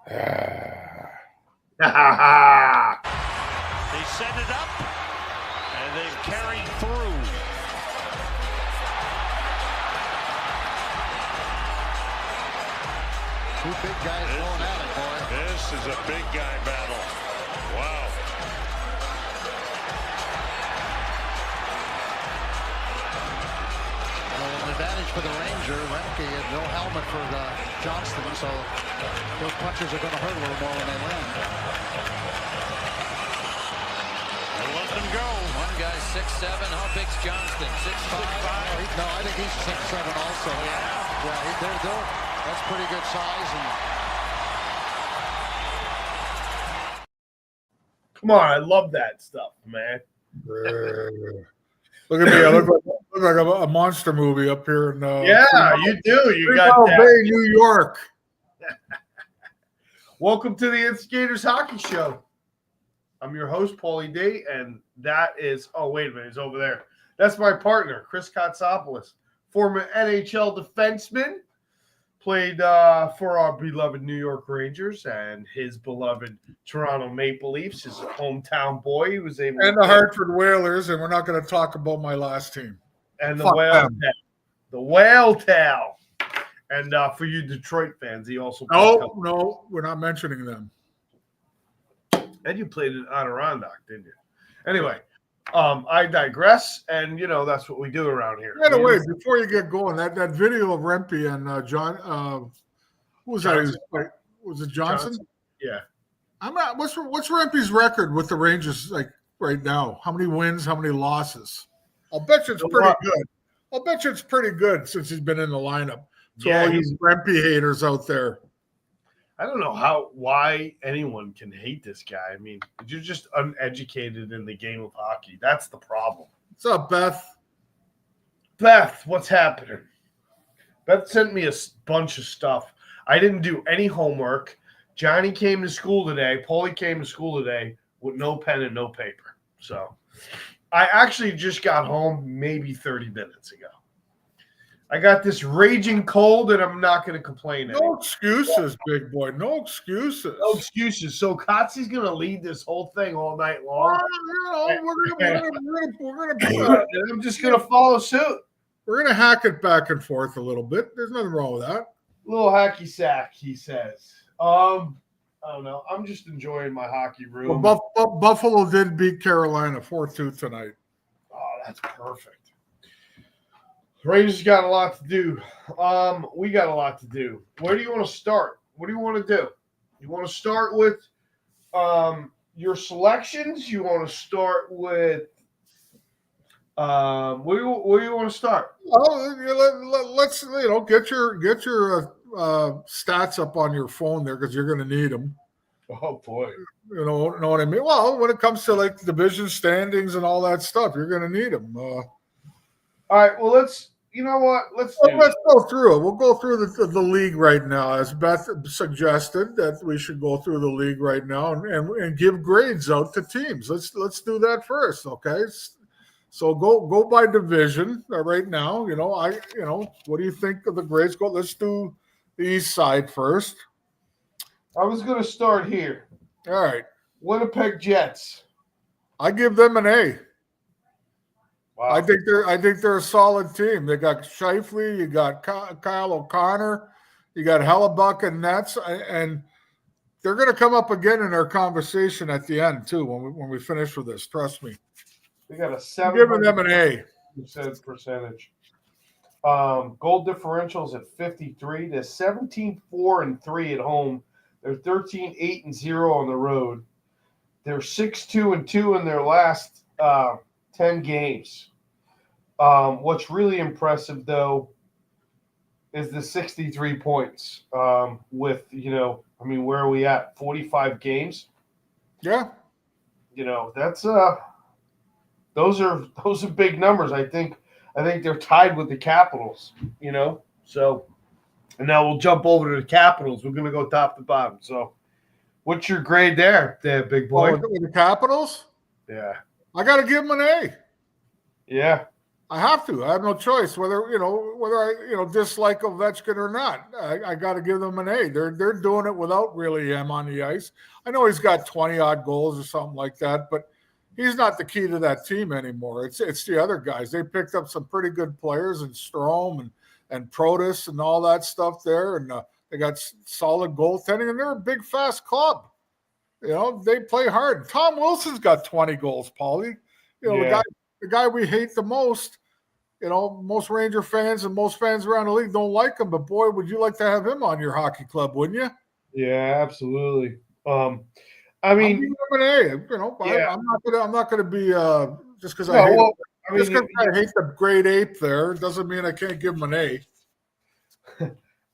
They set it up, and they've carried through. Two big guys going at it, boy. This is a big guy battle. Wow. Well, an advantage for the Ranger. Remke had no helmet for Johnston, so those punches are going to hurt a little more when they land. They let them go. One guy's 6'7". How big's Johnston? 6'5"? No, I think he's 6'7" also. Yeah, that's pretty good size. And Come on, I love that stuff, man. Look at me. I look like a monster movie up here in Yeah, you do. You got that. Bay, New York. Welcome to the Instigators Hockey Show. I'm your host, Paulie D, and that is, oh, wait a minute, he's over there. That's my partner, Chris Kotsopoulos, former NHL defenseman, played for our beloved New York Rangers and his beloved Toronto Maple Leafs, his hometown boy. He was able And the Hartford Whalers, and we're not going to talk about my last team. and the Fuck Whale them. Tail. The Whale Tail. And for you Detroit fans, he also No, we're not mentioning them. And you played in Adirondack, didn't you? Anyway, I digress, and that's what we do around here. By the way, before you get going, that video of Rempe and John, who was that? Was it Johnson? Yeah. I'm not. What's Rempe's record with the Rangers like right now? How many wins? How many losses? I'll bet you it's pretty good. I'll bet you it's pretty good since he's been in the lineup. So all you Rempe haters out there. I don't know why anyone can hate this guy. I mean, you're just uneducated in the game of hockey. That's the problem. What's up, Beth? Beth, what's happening? Beth sent me a bunch of stuff. I didn't do any homework. Johnny came to school today. Paulie came to school today with no pen and no paper. So I actually just got home maybe 30 minutes ago. I got this raging cold, and I'm not going to complain anymore. No excuses, big boy. No excuses. No excuses. So Kotze's going to lead this whole thing all night long. We're gonna And I'm just going to follow suit. We're gonna hack it back and forth a little bit. There's nothing wrong with that. Little hacky sack, he says. I don't know. I'm just enjoying my hockey room. Well, Buffalo did beat Carolina 4-2 tonight. Oh, that's perfect. Rangers got a lot to do. We got a lot to do. Where do you want to start? What do you want to do? You want to start with your selections? You want to start with where do you want to start? Well, let's get your stats up on your phone there because you're going to need them. Oh boy, you know what I mean. Well, when it comes to like division standings and all that stuff, you're going to need them. All right. Well, let's go through it. We'll go through the league right now, as Beth suggested that we should go through the league right now and give grades out to teams. Let's do that first, okay? So go by division right now. What do you think of the grades? Let's do the East side first. I was going to start here. All right. Winnipeg Jets. I give them an A. Wow. I think they're a solid team. They got Scheifele, you got Kyle O'Connor, you got Hellebuck and Nets, and they're going to come up again in our conversation at the end too when we finish with this. Trust me. They got a I'm giving them an A. percentage. Goal differentials at 53. They're 17-4-3 at home. They're 13-8-0 on the road. They're 6-2-2 in their last 10 games. What's really impressive, though, is the 63 points with, where are we at? 45 games? Yeah. That's those are big numbers. I think they're tied with the Capitals, So, and now we'll jump over to the Capitals. We're going to go top to bottom. So, what's your grade there, big boy? With the Capitals? Yeah. I got to give them an A. Yeah. I have to. I have no choice whether I dislike Ovechkin or not. I got to give them an A. They're doing it without really him on the ice. I know he's got 20 odd goals or something like that, but he's not the key to that team anymore. It's the other guys. They picked up some pretty good players in Strome and Protus and all that stuff there, and they got solid goaltending, and they're a big, fast club. They play hard. Tom Wilson's got 20 goals, Paulie. The guy we hate the most, most Ranger fans and most fans around the league don't like him, but boy, would you like to have him on your hockey club, wouldn't you? Yeah, absolutely. I mean, I'm not going to be just because I hate the grade ape there doesn't mean I can't give him an A.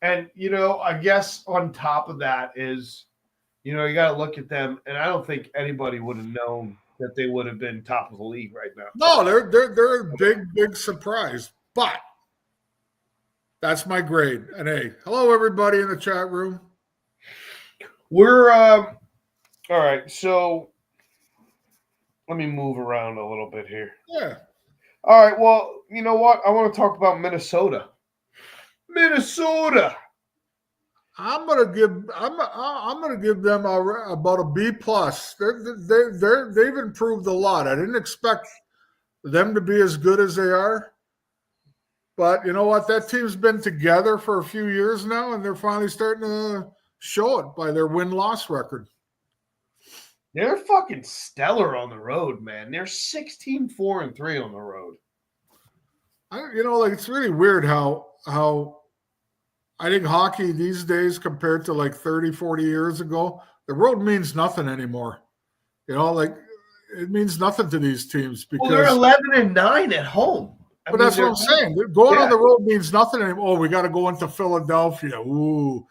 And I guess on top of that is, you got to look at them, and I don't think anybody would have known that they would have been top of the league right now. No, they're a big surprise. But that's my grade, an A. Hello, everybody in the chat room. We're all right. So let me move around a little bit here. Yeah. All right. Well, you know what? I want to talk about Minnesota. I'm gonna give them about a B plus. They've improved a lot. I didn't expect them to be as good as they are, but you know what? That team's been together for a few years now, and they're finally starting to show it by their win-loss record. They're fucking stellar on the road, man. They're 16-4-3 on the road. It's really weird how I think hockey these days compared to like 30, 40 years ago, the road means nothing anymore. It means nothing to these teams because they're 11-9 at home. But that's what I'm saying. Going on the road means nothing anymore. Oh, we got to go into Philadelphia. Ooh,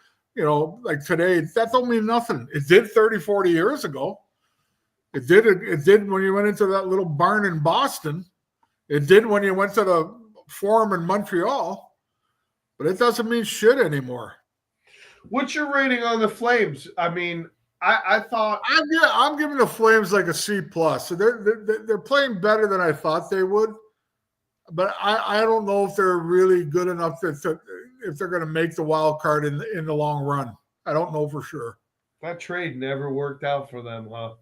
like today, that don't mean nothing. It did 30, 40 years ago. It did when you went into that little barn in Boston. It did when you went to the Forum in Montreal. But it doesn't mean shit anymore. What's your rating on the Flames? I mean, I thought I'm giving the Flames like a C plus. So they're playing better than I thought they would, but I don't know if they're really good enough if they're going to make the wild card in the long run. I don't know for sure. That trade never worked out for them, huh?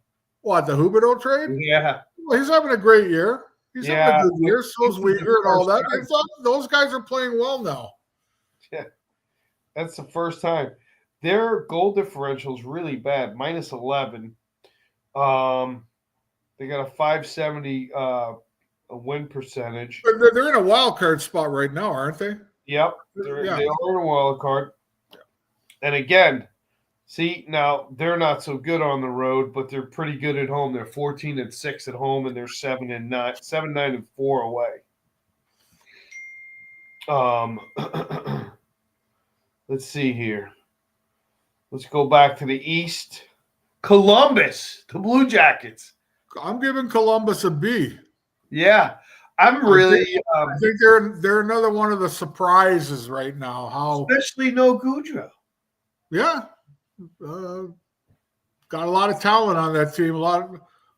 What, the Huberdeau trade? Yeah. Well, he's having a great year. He's having a good year. So's Weegar and all that. I thought those guys are playing well now. Yeah, that's the first time. Their goal differential is really bad, -11. They got a .570 a win percentage. They're in a wild card spot right now, aren't they? Yep, they are in a wild card. And again, see, now they're not so good on the road, but they're pretty good at home. They're 14-6 at home, and they're 7-9-4 away. Let's see here. Let's go back to the East. Columbus, the Blue Jackets. I'm giving Columbus a B. Yeah, I'm really. I think they're another one of the surprises right now. Especially no Goudreau. Yeah, got a lot of talent on that team. A lot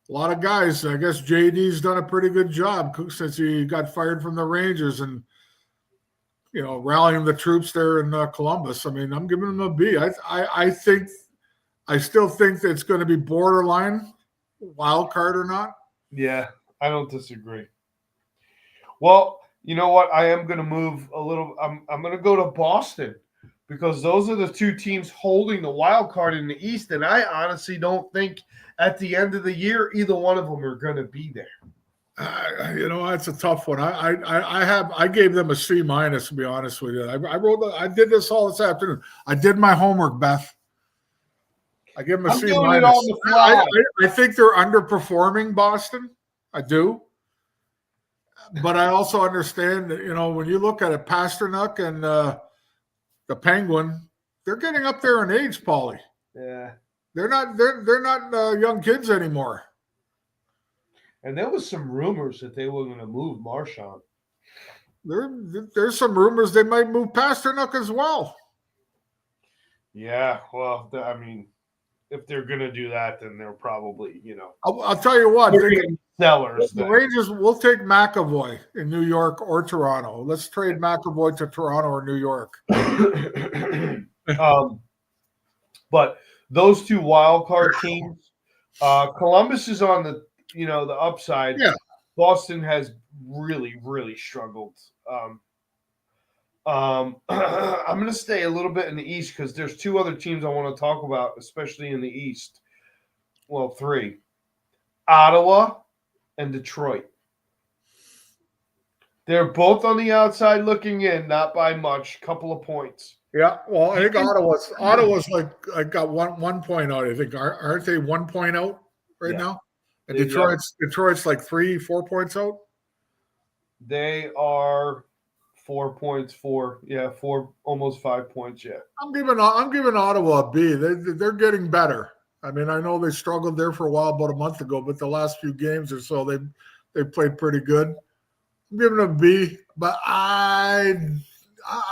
of guys. I guess JD's done a pretty good job since he got fired from the Rangers and rallying the troops there in Columbus. I mean, I'm giving them a B. I still think that it's going to be borderline wild card or not. Yeah, I don't disagree. Well, you know what? I am going to move a little. I'm going to go to Boston because those are the two teams holding the wild card in the East, and I honestly don't think at the end of the year either one of them are going to be there. That's a tough one. I gave them a C minus, to be honest with you. I did this all this afternoon. I did my homework, Beth. I give them a C minus. I think they're underperforming Boston. I do. But I also understand that, when you look at it, Pasternak and the Penguin, they're getting up there in age, Paulie. Yeah. They're not young kids anymore. And there was some rumors that they were going to move Marchand. There's some rumors they might move Pasternak as well. Yeah, well, I mean, if they're going to do that, then they're probably, I'll tell you what. Sellers. The Rangers will take McAvoy in New York or Toronto. Let's trade McAvoy to Toronto or New York. But those two wild card teams, Columbus is on the upside. Yeah. Boston has really, really struggled. I'm going to stay a little bit in the East because there's two other teams I want to talk about, especially in the East. Well, three. Ottawa and Detroit. They're both on the outside looking in, not by much, couple of points. Yeah, well, I think Ottawa's like got 1 point out. I think aren't they 1 point out right now? And Detroit's like 3-4 points out. They are 4 points, almost 5 points yet. I'm giving Ottawa a B. They're getting better. I mean, I know they struggled there for a while about a month ago, but the last few games or so they played pretty good. I'm giving them a B, but I'm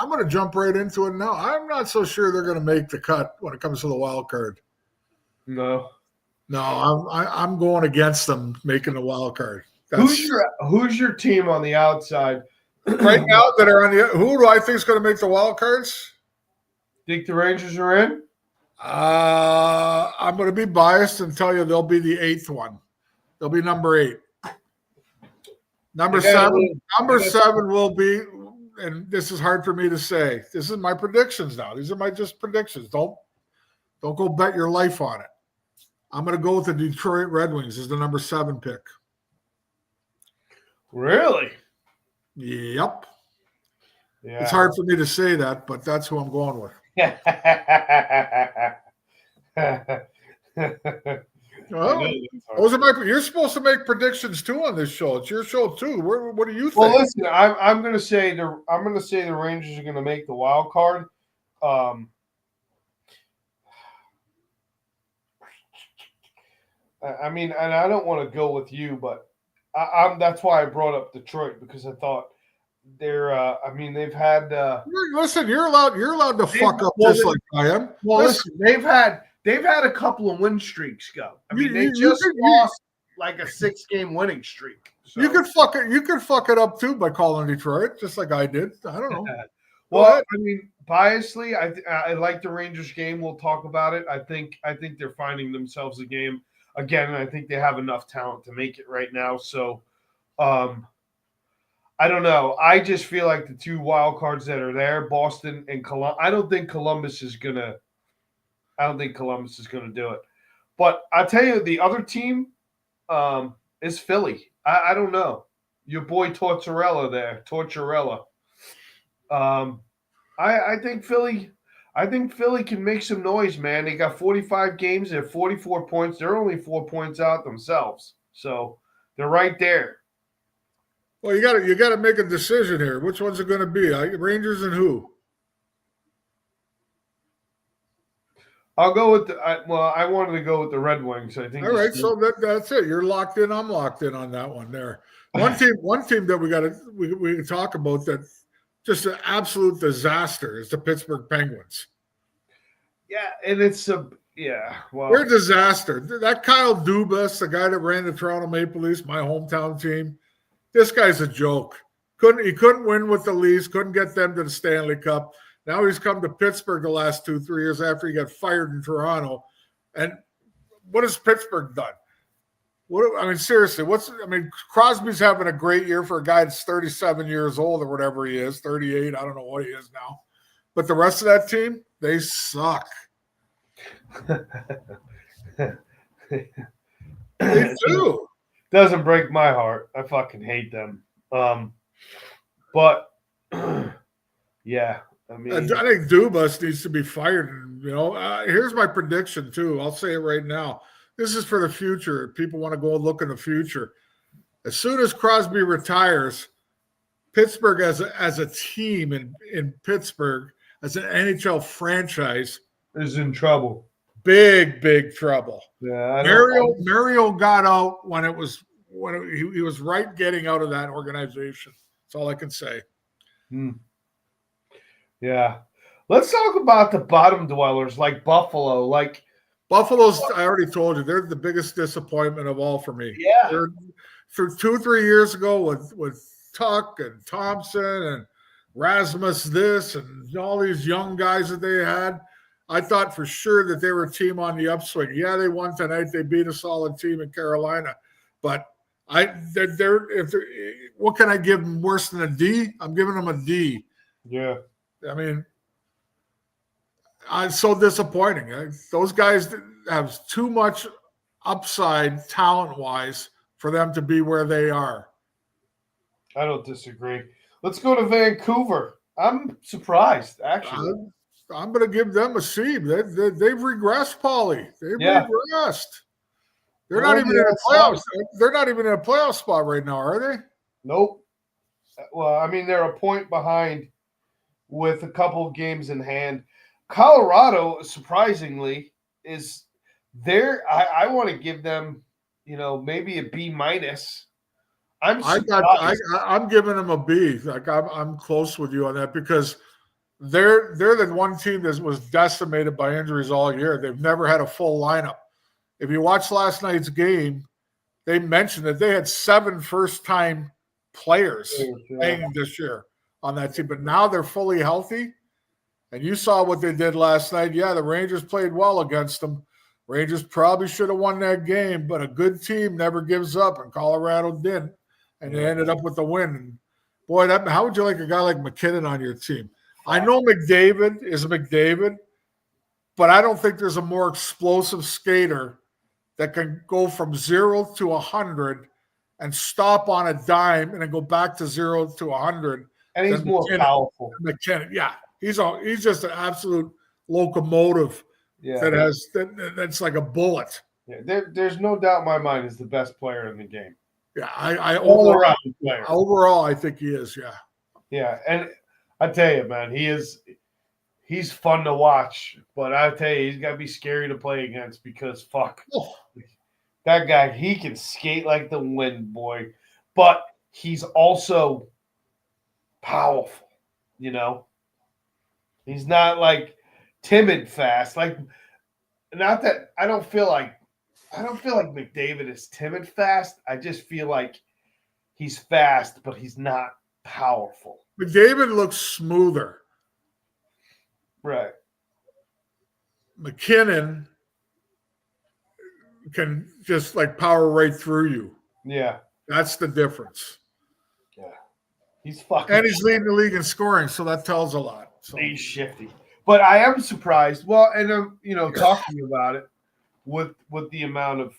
going to jump right into it now. I'm not so sure they're going to make the cut when it comes to the wild card. No, I'm going against them making the wild card. Who's your team on the outside right now that are on the? Who do I think is going to make the wild cards? Think the Rangers are in? I'm going to be biased and tell you they'll be the 8th one. They'll be number 8. Number 7 will be, and this is hard for me to say. This is my predictions now. These are my just predictions. Don't go bet your life on it. I'm going to go with the Detroit Red Wings as the number 7 pick. Really? Yep. Yeah. It's hard for me to say that, but that's who I'm going with. Well, you're supposed to make predictions too on this show. It's your show too. What do you think? Well, listen, I'm going to say the Rangers are going to make the wild card. I mean, and I don't want to go with you, but that's why I brought up Detroit because I thought they're. I mean, they've had. Listen, you're allowed to fuck up just like I am. Well, listen, they've had a couple of win streaks go. I mean, they just lost like a 6-game winning streak. So. You could fuck it up too by calling Detroit, just like I did. I don't know. Well, I mean, biasly, I like the Rangers game. We'll talk about it. I think they're finding themselves a game again, and I think they have enough talent to make it right now. So, I don't know. I just feel like the two wild cards that are there, Boston and Columbus. I don't think Columbus is gonna do it. But I'll tell you, the other team is Philly. I don't know. Your boy Tortorella there, Tortorella. I think Philly can make some noise, man. They got 45 games. They're 44 points. They're only 4 points out themselves. So they're right there. Well, you got to make a decision here. Which one's it going to be? Rangers and who? I'll go with I wanted to go with the Red Wings. I think. All right, so that's it. You're locked in. I'm locked in on that one. There. One team that we can talk about that just an absolute disaster is the Pittsburgh Penguins. Yeah, and it's well, they're a disaster. That Kyle Dubas, the guy that ran the Toronto Maple Leafs, my hometown team, this guy's a joke. He couldn't win with the Leafs, couldn't get them to the Stanley Cup. Now he's come to Pittsburgh the last 2-3 years after he got fired in Toronto. And what has Pittsburgh done? Seriously, Crosby's having a great year for a guy that's 37 years old or whatever he is, 38. I don't know what he is now. But the rest of that team, they suck. They do. Doesn't break my heart. I fucking hate them. But yeah, I think Dubas needs to be fired. Here's my prediction too. I'll say it right now. This is for the future. People want to go and look in the future. As soon as Crosby retires, Pittsburgh as a team in Pittsburgh as an NHL franchise is in trouble. Big trouble. Yeah, Mario got out when he was right getting out of that organization. That's all I can say. Yeah. Let's talk about the bottom dwellers like Buffalo. Buffalo's, I already told you, they're the biggest disappointment of all for me. Yeah. through 2-3 years ago with Tuck and Thompson and Rasmus this and all these young guys that they had, I thought for sure that they were a team on the upswing. Yeah, they won tonight. They beat a solid team in Carolina, but what can I give them worse than a D? I'm giving them a D. Yeah. I mean, it's so disappointing. Those guys have too much upside talent-wise for them to be where they are. I don't disagree. Let's go to Vancouver. I'm surprised, actually. I'm going to give them a C. They've regressed, Paulie. They've regressed. They're not even in a playoff. They're not even in a playoff spot right now, are they? Nope. Well, I mean, they're a point behind with a couple of games in hand. Colorado, surprisingly, is there. I want to give them, maybe a B minus. I'm giving them a B. Like I'm close with you on that because they're the one team that was decimated by injuries all year. They've never had a full lineup. If you watch last night's game, they mentioned that they had 7 first-time players playing this year on that team, but now they're fully healthy. And you saw what they did last night. Yeah, the Rangers played well against them. Rangers probably should have won that game, but a good team never gives up, and Colorado did, and they ended up with the win. And boy, how would you like a guy like McKinnon on your team? I know McDavid is McDavid, but I don't think there's a more explosive skater that can go from 0 to 100 and stop on a dime and then go back to 0 to 100. And he's more powerful. McKinnon, yeah. He's just an absolute locomotive that's like a bullet. Yeah, there's no doubt in my mind he's the best player in the game. Yeah, overall, I think he is. Yeah, yeah, and I tell you, man, he's fun to watch. But I tell you, he's got to be scary to play against because that guy, he can skate like the wind, boy. But he's also powerful, He's not like timid fast. Like, not that I don't feel like McDavid is timid fast. I just feel like he's fast, but he's not powerful. McDavid looks smoother. Right. McKinnon can just like power right through you. Yeah. That's the difference. Yeah. He's fucking. And he's leading the league in scoring, so that tells a lot. So. He's shifty. But I am surprised. Well, and I'm, talking about it with the amount of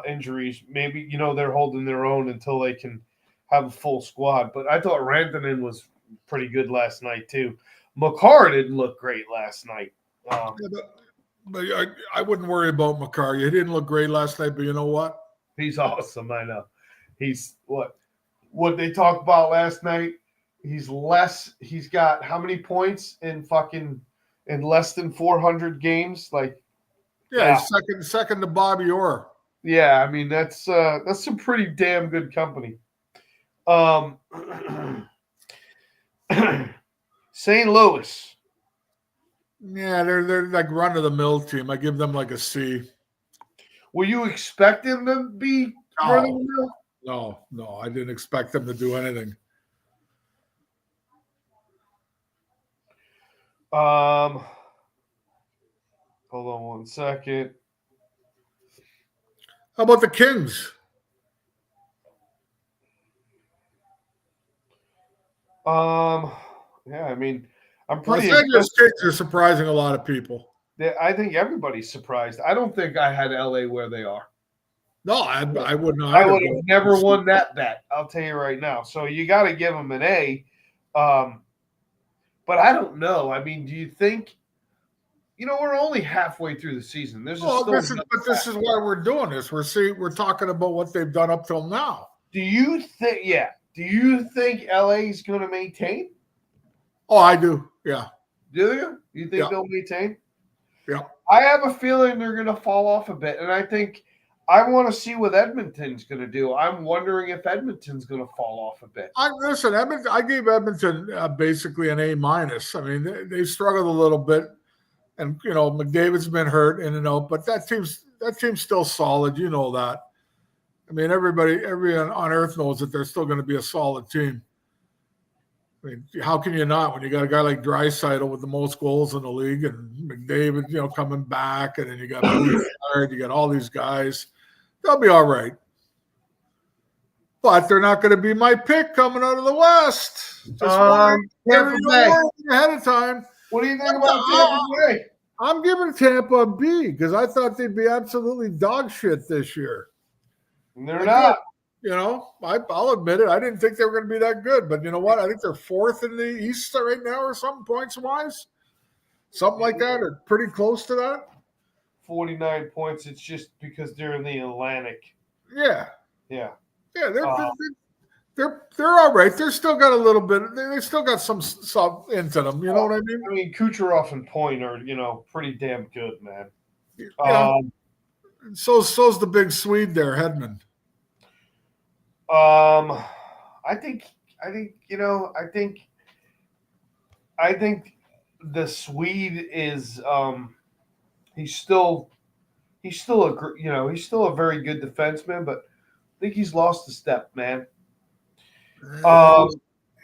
injuries. Maybe, they're holding their own until they can have a full squad. But I thought Rantanen was pretty good last night, too. Makar didn't look great last night. But I wouldn't worry about Makar. He didn't look great last night, but you know what? He's awesome, I know. He's what they talked about last night. He's got how many points in less than 400 games? Like, he's second to Bobby Orr. Yeah, I mean that's some pretty damn good company. St. Louis. Yeah, they're like run of the mill team. I give them like a C. Were you expecting them to be run of the mill? No, I didn't expect them to do anything. Hold on one second. How about the Kings? Yeah, I mean, I'm pretty. Los Angeles Kings are surprising a lot of people. I think everybody's surprised. I don't think I had LA where they are. No, I would not. I would have never won that bet. I'll tell you right now. So you got to give them an A. But I don't know. I mean, do you think? We're only halfway through the season. This is why we're doing this. We're talking about what they've done up till now. Do you think? Yeah. Do you think LA is going to maintain? Oh, I do. Yeah. Do you? You think they'll maintain? Yeah. I have a feeling they're going to fall off a bit, and I want to see what Edmonton's going to do. I'm wondering if Edmonton's going to fall off a bit. I gave Edmonton basically an A minus. I mean, they struggled a little bit, and McDavid's been hurt in and out, but that team's still solid. You know that. I mean, everyone on earth knows that they're still going to be a solid team. I mean, how can you not when you got a guy like Draisaitl with the most goals in the league and McDavid, coming back, and then you got Bouchard, you got all these guys. They'll be all right. But they're not going to be my pick coming out of the West. Just Tampa Bay. ahead of time. What do you think about Tampa Bay? I'm giving Tampa a B because I thought they'd be absolutely dog shit this year. They're not. I'll admit it. I didn't think they were going to be that good. But you know what? I think they're fourth in the East right now or something points-wise. Something like that or pretty close to that. 49 points. It's just because they're in the Atlantic. Yeah. Yeah. Yeah, they're all right. They're still got a little bit. They still got some into them. You know what I mean? I mean, Kucherov and Point are pretty damn good, man. Yeah. So's the big Swede there, Hedman. I think the Swede is he's still a very good defenseman, but I think he's lost a step, man.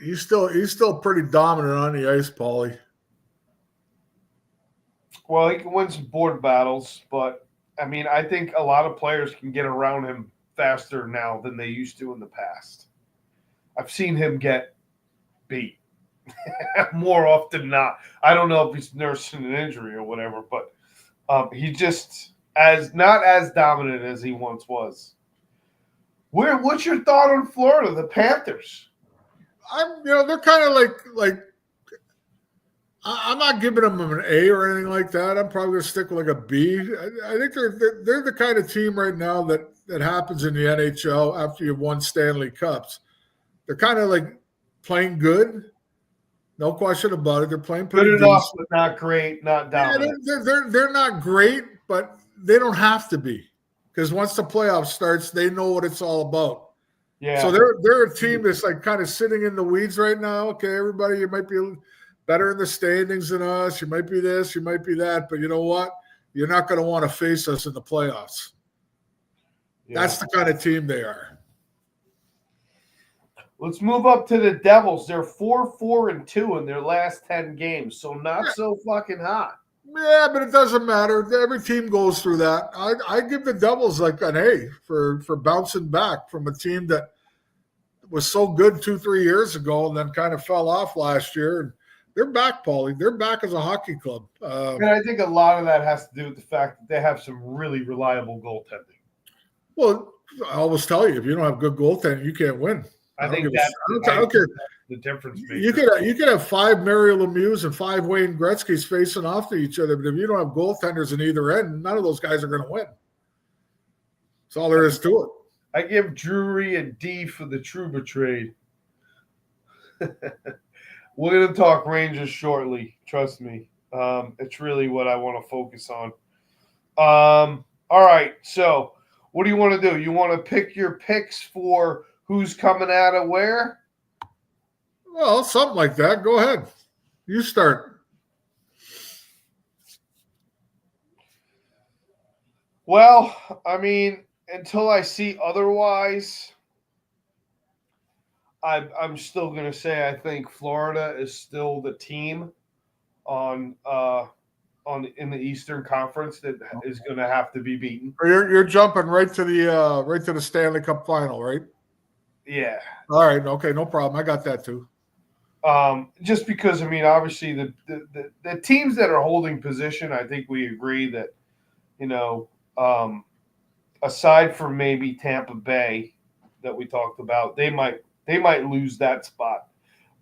He's still pretty dominant on the ice, Paulie. Well, he can win some board battles, but I mean, I think a lot of players can get around him faster now than they used to in the past. I've seen him get beat more often than not. I don't know if he's nursing an injury or whatever, but he just not as dominant as he once was. What's your thought on Florida, the Panthers? They're kind of like I'm not giving them an A or anything like that. I'm probably going to stick with like a B. I think they're the kind of team right now that happens in the NHL after you've won Stanley Cups. They're kind of like playing good, no question about it. They're playing pretty good enough, but not great, not dominant. Yeah, they're not great, but they don't have to be because once the playoffs starts, they know what it's all about. Yeah. So they're a team that's like kind of sitting in the weeds right now. Okay, everybody, you might be better in the standings than us. You might be this, you might be that, but you know what? You're not going to want to face us in the playoffs. Yeah. That's the kind of team they are. Let's move up to the Devils. They're 4-4-2 in their last 10 games, so not so fucking hot. Yeah, but it doesn't matter. Every team goes through that. I give the Devils like an A for bouncing back from a team that was so good 2-3 years ago and then kind of fell off last year. And they're back, Paulie. They're back as a hockey club. And I think a lot of that has to do with the fact that they have some really reliable goaltending. Well, I always tell you, if you don't have good goaltending, you can't win. I think that's the difference. You could have 5 Mario Lemieux and 5 Wayne Gretzky's facing off to each other, but if you don't have goaltenders in either end, none of those guys are going to win. That's all there is to it. I give Drury a D for the Trouba trade. We're going to talk Rangers shortly. Trust me. It's really what I want to focus on. All right. So what do you want to do? You want to pick your picks for who's coming out of where? Well, something like that. Go ahead. You start. Well, I mean, until I see otherwise, I'm still going to say I think Florida is still the team in the Eastern Conference that is going to have to be beaten. You're jumping right to the Stanley Cup final, right? Yeah. All right. Okay. No problem. I got that too. Just because, I mean, obviously the teams that are holding position, I think we agree that, aside from maybe Tampa Bay that we talked about, they might lose that spot.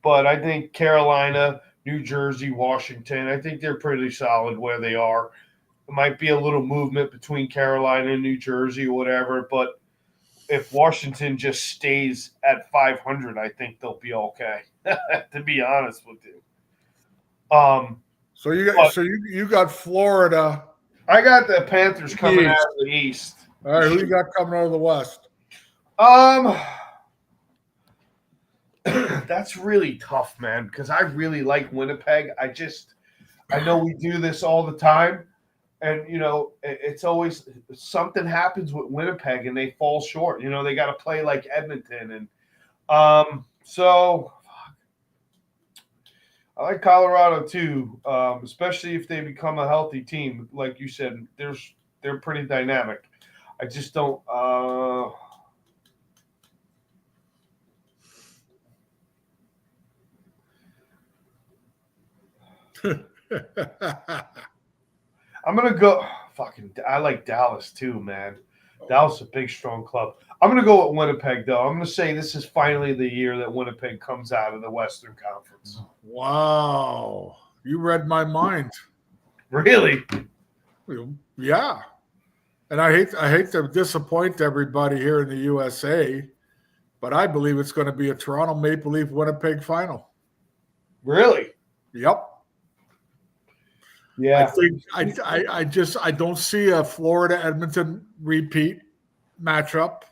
But I think Carolina, New Jersey, Washington, I think they're pretty solid where they are. It might be a little movement between Carolina and New Jersey or whatever, but if Washington just stays at 500, I think they'll be okay. To be honest with you. So you got Florida. I got the Panthers coming out of the East. All right, who you got coming out of the West? That's really tough, man, because I really like Winnipeg. I know we do this all the time, And it's always something happens with Winnipeg and they fall short. They got to play like Edmonton, and so I like Colorado too, especially if they become a healthy team. Like you said, they're pretty dynamic. I just don't. I'm gonna go. I like Dallas too, man. Dallas is a big, strong club. I'm gonna go with Winnipeg, though. I'm gonna say this is finally the year that Winnipeg comes out of the Western Conference. Wow, you read my mind. Really? Yeah. And I hate to disappoint everybody here in the USA, but I believe it's going to be a Toronto Maple Leaf Winnipeg final. Really? Yep. Yeah. I don't see a Florida Edmonton repeat matchup.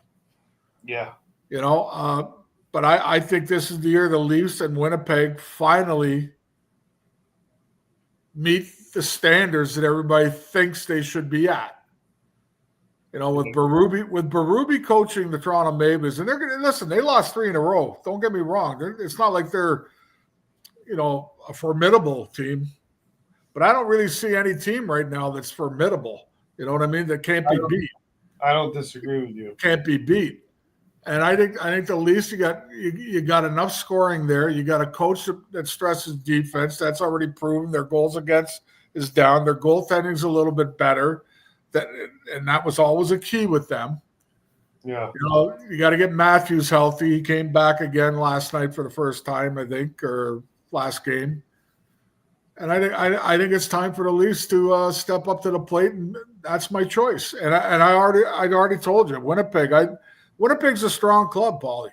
Yeah. But I think this is the year the Leafs and Winnipeg finally meet the standards that everybody thinks they should be at. With Berube coaching the Toronto Maple Leafs, and they're going to listen. They lost 3 in a row. Don't get me wrong. It's not like they're, a formidable team, but I don't really see any team right now that's formidable. You know what I mean? That can't be beat. I don't disagree with you. Can't be beat. And I think the Leafs, you got enough scoring there. You got a coach that stresses defense. That's already proven. Their goals against is down. Their goaltending's a little bit better. That was always a key with them. Yeah. You got to get Matthews healthy. He came back again last night for the first time, I think, or last game. And I think it's time for the Leafs to step up to the plate, and that's my choice. And I already told you, Winnipeg's a strong club, Paulie.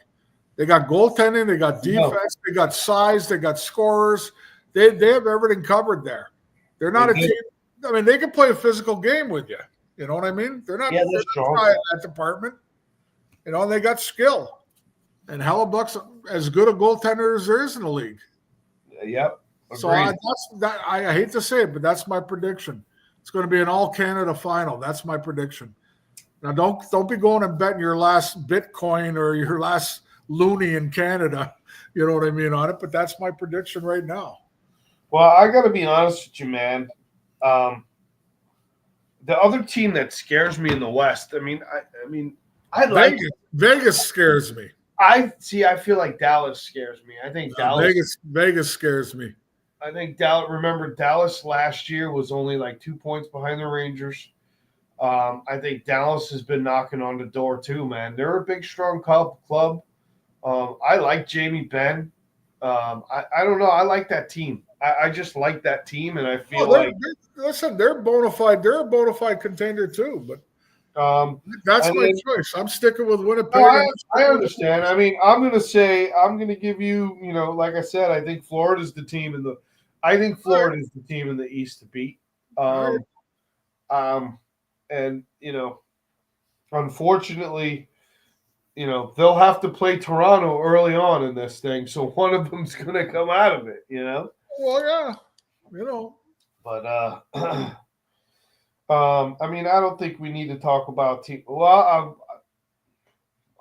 They got goaltending, they got defense, they got size, they got scorers. They have everything covered there. They're not a team. I mean, they can play a physical game with you. You know what I mean? They're not strong in that department. They got skill. And Hellebuck's as good a goaltender as there is in the league. Yep. Agreed. So I hate to say it, but that's my prediction. It's going to be an all-Canada final. That's my prediction. Now, don't be going and betting your last Bitcoin or your last loonie in Canada. You know what I mean on it, but that's my prediction right now. Well, I got to be honest with you, man. The other team that scares me in the West. I like Vegas scares me. I feel like Dallas scares me. I think Vegas scares me. I think Dallas. Remember, Dallas last year was only like 2 points behind the Rangers. I think Dallas has been knocking on the door too, man. They're a big, strong club. I like Jamie Benn. I don't know. I like that team. I just like that team, and I feel they're bona fide. They're a bona fide contender too. But that's my choice. I'm sticking with Winnipeg. No, I understand. I'm going to give you. Like I said, I think Florida's the team in the. I think Florida's the team in the East to beat. And unfortunately, they'll have to play Toronto early on in this thing, so one of them's going to come out of it. Well, yeah, But I don't think we need to talk about team. Well,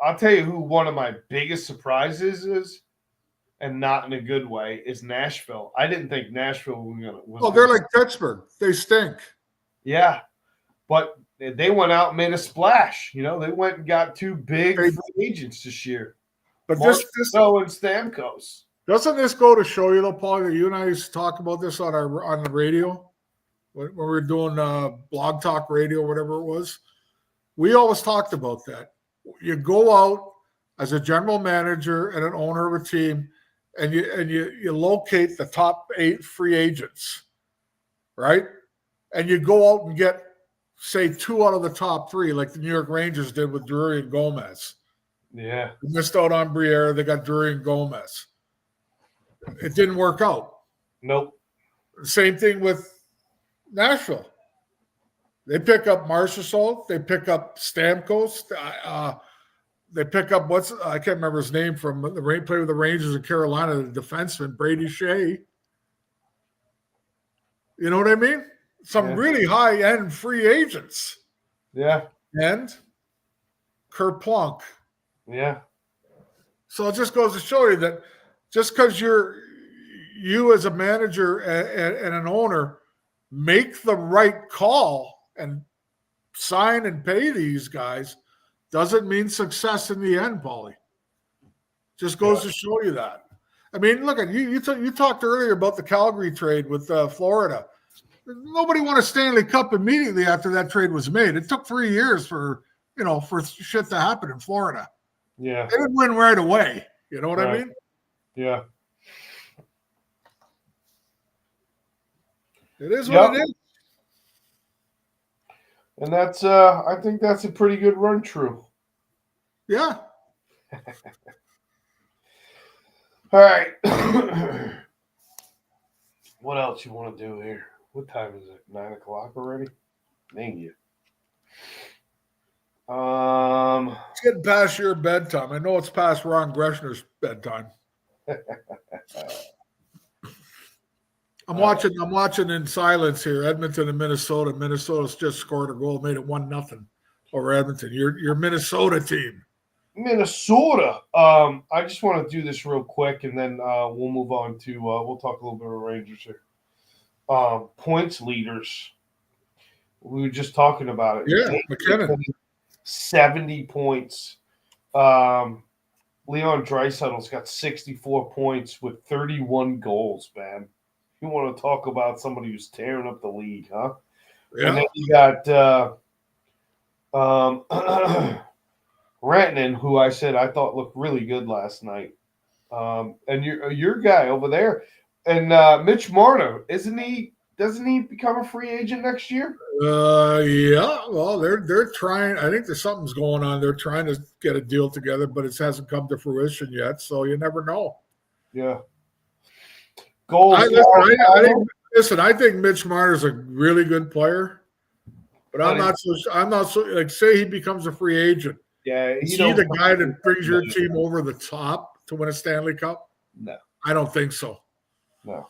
I'll tell you who one of my biggest surprises is, and not in a good way, is Nashville. I didn't think Nashville was. They're like Pittsburgh. They stink. Yeah, but they went out and made a splash. They went and got 2 big free agents this year. But and Stamkos. Doesn't this go to show you, though, Paul, that you and I used to talk about this on the radio when we were doing Blog Talk Radio, whatever it was? We always talked about that. You go out as a general manager and an owner of a team, and you locate the top 8 free agents, right? And you go out and get, say, 2 out of the top 3, like the New York Rangers did with Drury and Gomez. Yeah. They missed out on Briere. They got Drury and Gomez. It didn't work out. Nope. Same thing with Nashville. They pick up Marchessault. They pick up Stamkos. They pick up I can't remember his name from the play with the Rangers in Carolina, the defenseman, Brady Shea. You know what I mean? some really high-end free agents. Yeah. And Kerplunk. Yeah. So it just goes to show you that just because you as a manager and an owner make the right call and sign and pay these guys doesn't mean success in the end, Paulie. Just goes to show you that. I mean, look at you. You talked earlier about the Calgary trade with Florida. Nobody won a Stanley Cup immediately after that trade was made. It took 3 years for shit to happen in Florida. Yeah. They didn't win right away. You know what I mean? Yeah. It is what it is. And that's I think that's a pretty good run through. Yeah. All right. What else you want to do here? What time is it? 9 o'clock already? Dang you. It's getting past your bedtime. I know it's past Ron Greshner's bedtime. I'm watching in silence here. Edmonton and Minnesota. Minnesota's just scored a goal, made it 1-0 over Edmonton. Your Minnesota team. Minnesota. I just want to do this real quick, and then we'll move on to we'll talk a little bit of Rangers here. Points leaders. We were just talking about it. Yeah, McKinnon. 70 points. Leon Draisaitl's got 64 points with 31 goals, man. You want to talk about somebody who's tearing up the league, huh? Yeah. And then you got Rantanen, who I said I thought looked really good last night. And your guy over there. And Mitch Marner, doesn't he become a free agent next year? Yeah. Well, they're trying. I think there's something's going on. They're trying to get a deal together, but it hasn't come to fruition yet. So you never know. Yeah. Goals. I think Mitch Marner's a really good player, but I'm not so like say he becomes a free agent. Yeah. Is he the guy that brings your team over the top to win a Stanley Cup? No. I don't think so. No.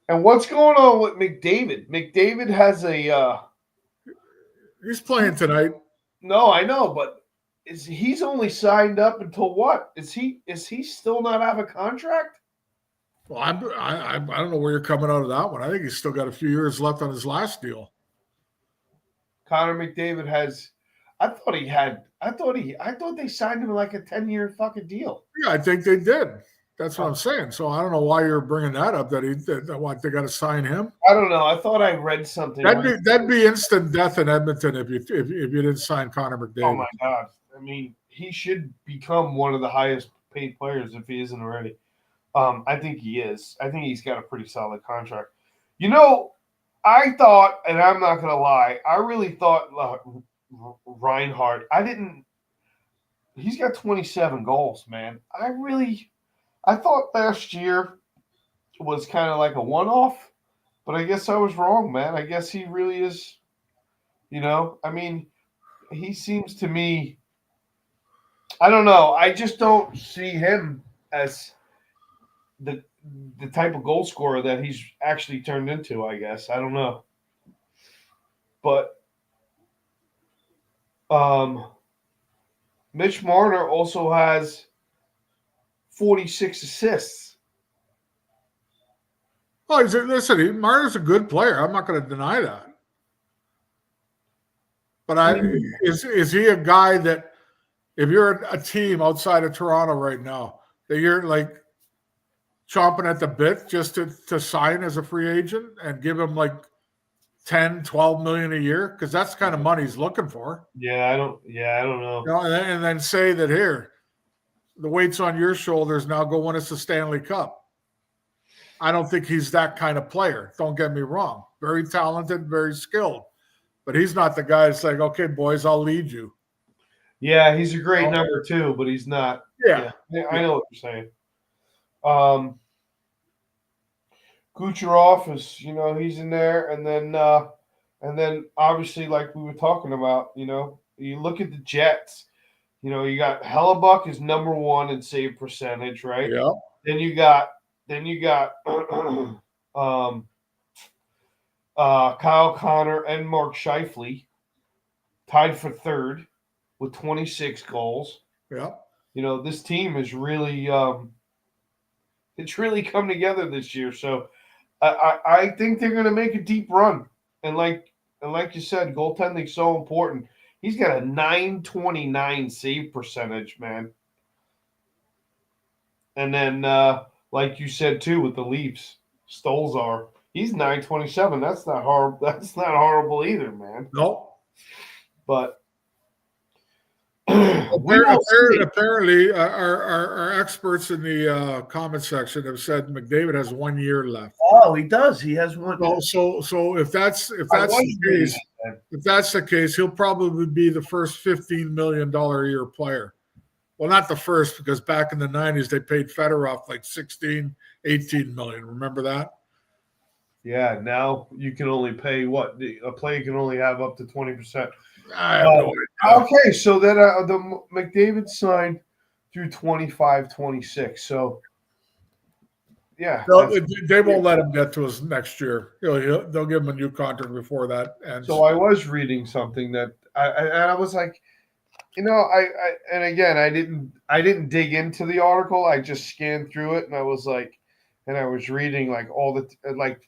And what's going on with McDavid? McDavid has a he's playing tonight. No, I know, but he's only signed up until what? Is he still not have a contract? Well, I don't know where you're coming out of that one. I think he's still got a few years left on his last deal. Connor McDavid has. I thought they signed him like a 10-year fucking deal. Yeah, I think they did. That's what I'm saying. So I don't know why you're bringing that up. That they got to sign him. I don't know. I thought I read something. That'd be instant death in Edmonton if you didn't sign Connor McDavid. Oh my God! I mean, he should become one of the highest paid players if he isn't already. I think he is. I think he's got a pretty solid contract. You know, I thought, and I'm not going to lie, I really thought Reinhardt. He's got 27 goals, man. I thought last year was kind of like a one-off, but I guess I was wrong, man. I guess he really is, I mean, he seems to me, I don't know. I just don't see him as the type of goal scorer that he's actually turned into, I guess. I don't know. But Mitch Marner also has 46 assists. Oh, listen, Marner's a good player. I'm not going to deny that. But is he a guy that if you're a team outside of Toronto right now, that you're like chomping at the bit just to sign as a free agent and give him like 10, 12 million a year? Because that's the kind of money he's looking for. Yeah, I don't know. And then say that here, the weight's on your shoulders, now go win us a Stanley Cup. I don't think he's that kind of player. Don't get me wrong. Very talented, very skilled. But he's not the guy that's like, okay, boys, I'll lead you. Yeah, he's a great number two, but he's not. Yeah. I know what you're saying. Kucherov is, he's in there, and then obviously, like we were talking about, you look at the Jets. You got Hellebuck is number one in save percentage, right? Yeah. Then you got Kyle Connor and Mark Scheifele tied for third with 26 goals. Yeah. This team is really it's really come together this year. So I think they're going to make a deep run. And like you said, goaltending's so important. He's got a .929 save percentage, man. And then, like you said too, with the Leafs, Stolzar, he's .927. That's not horrible. That's not horrible either, man. No. But apparently, our experts in the comment section have said McDavid has 1 year left. Oh, he does. He has one. So if that's the case, he'll probably be the first $15 million a year player. Well, not the first, because back in the 90s, they paid Fedorov like 16, 18 million. Remember that? Yeah, now you can only pay what? A player can only have up to 20%. I have no idea. Okay, so then the McDavid signed through 25-26. So, yeah. They won't let him get to his next year. They'll give him a new contract before that ends. So I was reading something that I was like, and again, I didn't dig into the article. I just scanned through it, and I was like, and I was reading like all the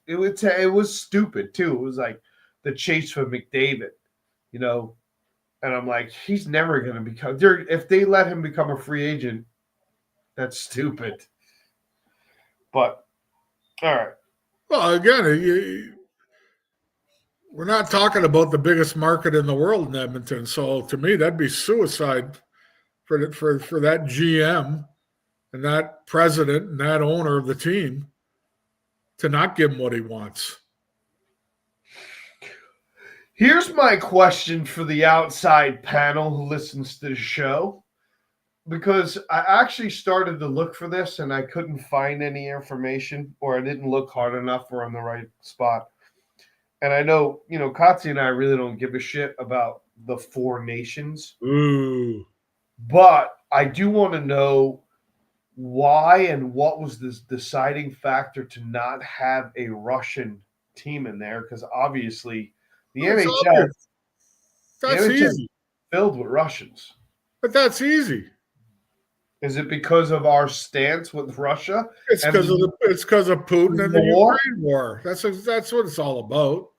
it was stupid too. It was like the chase for McDavid, and I'm like, he's never going to become. If they let him become a free agent, that's stupid. But all right. Well, again, we're not talking about the biggest market in the world in Edmonton. So to me, that'd be suicide for that GM and that president and that owner of the team to not give him what he wants. Here's my question for the outside panel who listens to the show, because I actually started to look for this and I couldn't find any information, or I didn't look hard enough or on the right spot. And I know, Katsi and I really don't give a shit about the 4 nations. Ooh. But I do want to know why and what was this deciding factor to not have a Russian team in there, because obviously the NHL is filled with Russians. But that's easy. Is it because of our stance with Russia? It's because of Putin and the Ukraine war. That's what it's all about.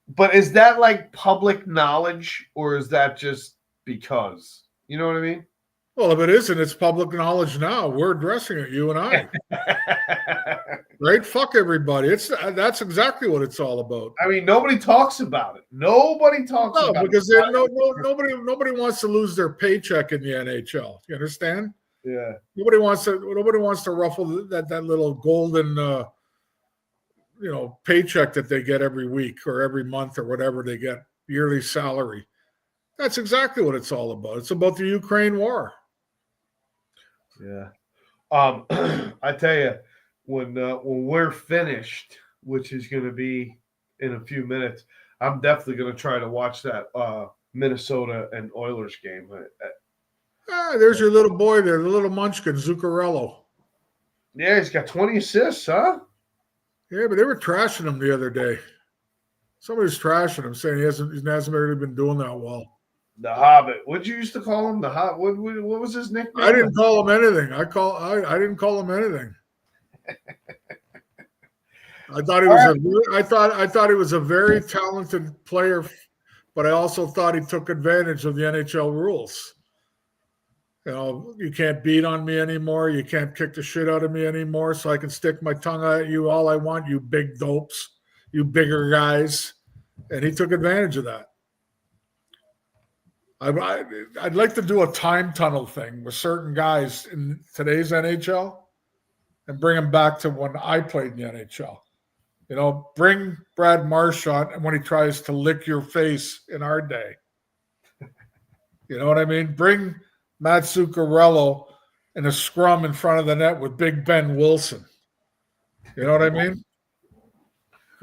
But is that like public knowledge, or is that just because? You know what I mean? Well, if it isn't, it's public knowledge now. We're addressing it, you and I. Right? Fuck everybody. That's exactly what it's all about. I mean, nobody talks about it. Nobody talks about it. Because nobody wants to lose their paycheck in the NHL. You understand? Yeah. Nobody wants to ruffle that little golden paycheck that they get every week or every month or whatever they get, yearly salary. That's exactly what it's all about. It's about the Ukraine war. Yeah. I tell you, when we're finished, which is going to be in a few minutes, I'm definitely going to try to watch that Minnesota and Oilers game. There's your little boy there, the little munchkin, Zuccarello. Yeah, he's got 20 assists, huh? Yeah, but they were trashing him the other day. Somebody's trashing him, saying he hasn't really been doing that well. The Hobbit. What'd you used to call him? The Hobbit. What was his nickname? I didn't call him anything. I didn't call him anything. I thought he was a very talented player, but I also thought he took advantage of the NHL rules. You can't beat on me anymore. You can't kick the shit out of me anymore, so I can stick my tongue at you all I want, you big dopes, you bigger guys. And he took advantage of that. I'd like to do a time tunnel thing with certain guys in today's NHL and bring them back to when I played in the NHL. Bring Brad Marchand and when he tries to lick your face in our day. You know what I mean? Bring Matt Zuccarello in a scrum in front of the net with Big Ben Wilson. You know what I mean?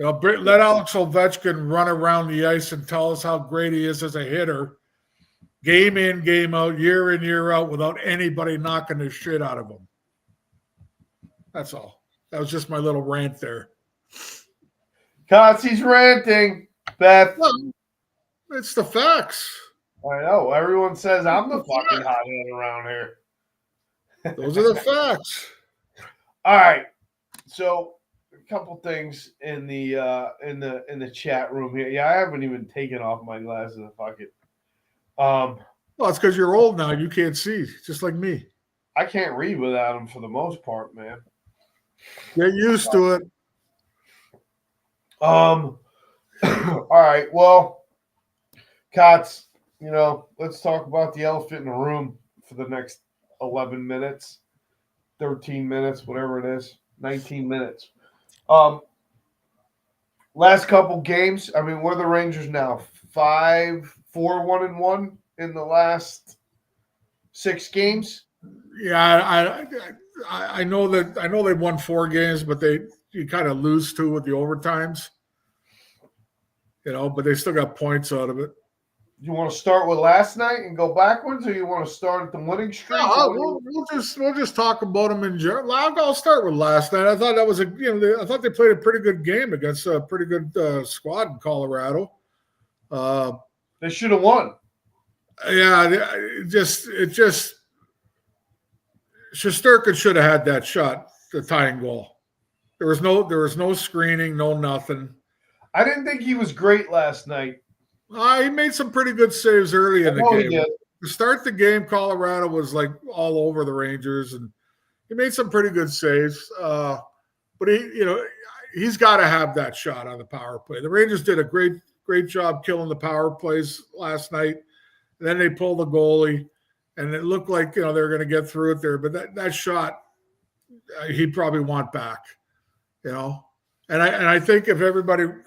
Let Alex Ovechkin run around the ice and tell us how great he is as a hitter, game in, game out, year in, year out, without anybody knocking the shit out of him. That's all. That was just my little rant there. Kotze's ranting. Beth. Well, it's the facts. I know. Everyone says I'm the fucking hothead around here. Those are the facts. All right. So a couple things in the chat room here. Yeah, I haven't even taken off my glasses. Fuck it. Well, it's because you're old now. You can't see, just like me. I can't read without them for the most part, man. Get used to it. All right. Well, Kotz, let's talk about the elephant in the room for the next 11 minutes, 13 minutes, whatever it is, 19 minutes. Last couple games. I mean, what are the Rangers now? 5-4-1-1 in the last 6 games. Yeah, I know that. I know they won 4 games, but you kind of lose 2 with the overtimes. But they still got points out of it. You want to start with last night and go backwards, or you want to start at the winning streak? No, we'll just talk about them in general. I'll start with last night. I thought that was I thought they played a pretty good game against a pretty good squad in Colorado. They should have won. Yeah, it just Shesterkin should have had that shot, the tying goal. There was no screening, no nothing. I didn't think he was great last night. He made some pretty good saves early in the game. Yeah. To start the game, Colorado was like all over the Rangers, and he made some pretty good saves. But he's got to have that shot on the power play. The Rangers did a great job killing the power plays last night. And then they pulled the goalie, and it looked like they were going to get through it there. But that shot, he'd probably want back. And I think if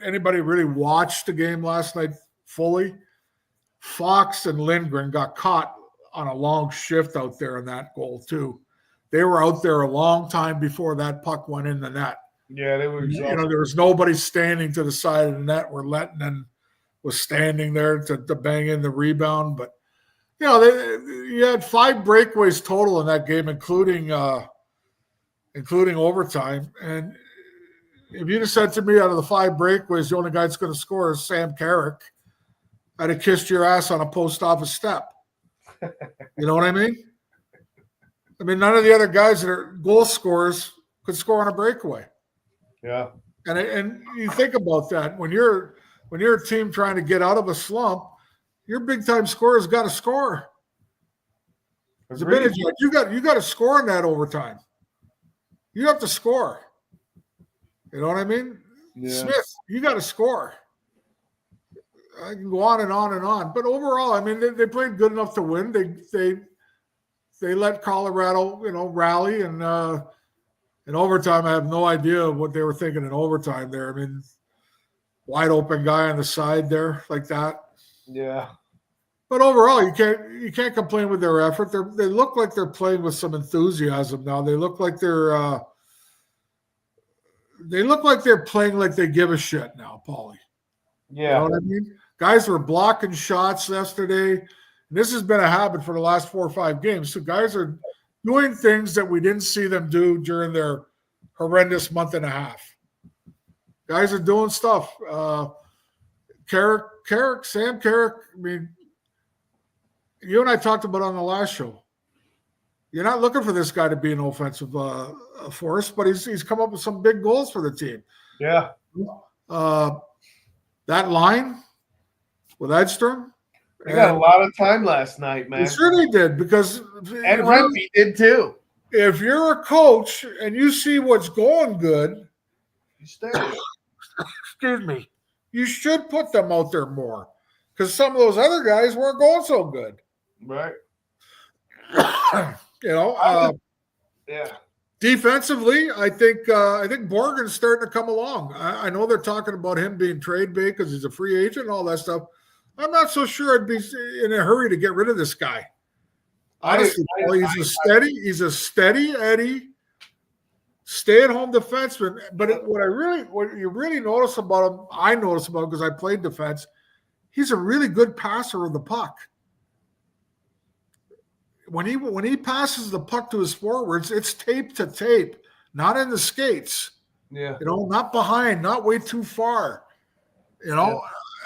anybody really watched the game last night fully, Fox and Lindgren got caught on a long shift out there in that goal too. They were out there a long time before that puck went in the net. Yeah, they were exhausted. There was nobody standing to the side of the net where Lettinen was standing there to bang in the rebound. But you had 5 breakaways total in that game, including overtime. And if you'd have said to me out of the 5 breakaways, the only guy that's going to score is Sam Carrick, I'd have kissed your ass on a post office step. You know what I mean? I mean, none of the other guys that are goal scorers could score on a breakaway. Yeah. And you think about that when you're a team trying to get out of a slump, your big time scorer's got to score. You got to score in that overtime. You have to score. You know what I mean? Yeah. Smith, you got to score. I can go on and on and on. But overall, I mean, they played good enough to win. They let Colorado, rally. And in overtime, I have no idea what they were thinking in overtime there. I mean, wide open guy on the side there like that. Yeah. But overall, you can't complain with their effort. They look like they're playing with some enthusiasm now. They look like they're playing like they give a shit now, Paulie. Yeah. You know what I mean? Guys were blocking shots yesterday. And this has been a habit for the last 4 or 5 games. So guys are doing things that we didn't see them do during their horrendous month and a half. Guys are doing stuff. Sam Carrick, I mean, you and I talked about on the last show. You're not looking for this guy to be an offensive force, but he's come up with some big goals for the team. Yeah. That line with Edstrom. They got a lot of time last night, man. They certainly did, because and Rempe did too. If you're a coach and you see what's going good, excuse me, you should put them out there more, because some of those other guys weren't going so good. Right. Yeah. Defensively, I think Borgen's starting to come along. I know they're talking about him being trade bait because he's a free agent and all that stuff. I'm not so sure I'd be in a hurry to get rid of this guy. Honestly, he's a steady Eddie, stay-at-home defenseman. But what you really notice about him, I notice about him because I played defense, he's a really good passer of the puck. When he passes the puck to his forwards, it's tape to tape, not in the skates. Yeah. Not behind, not way too far.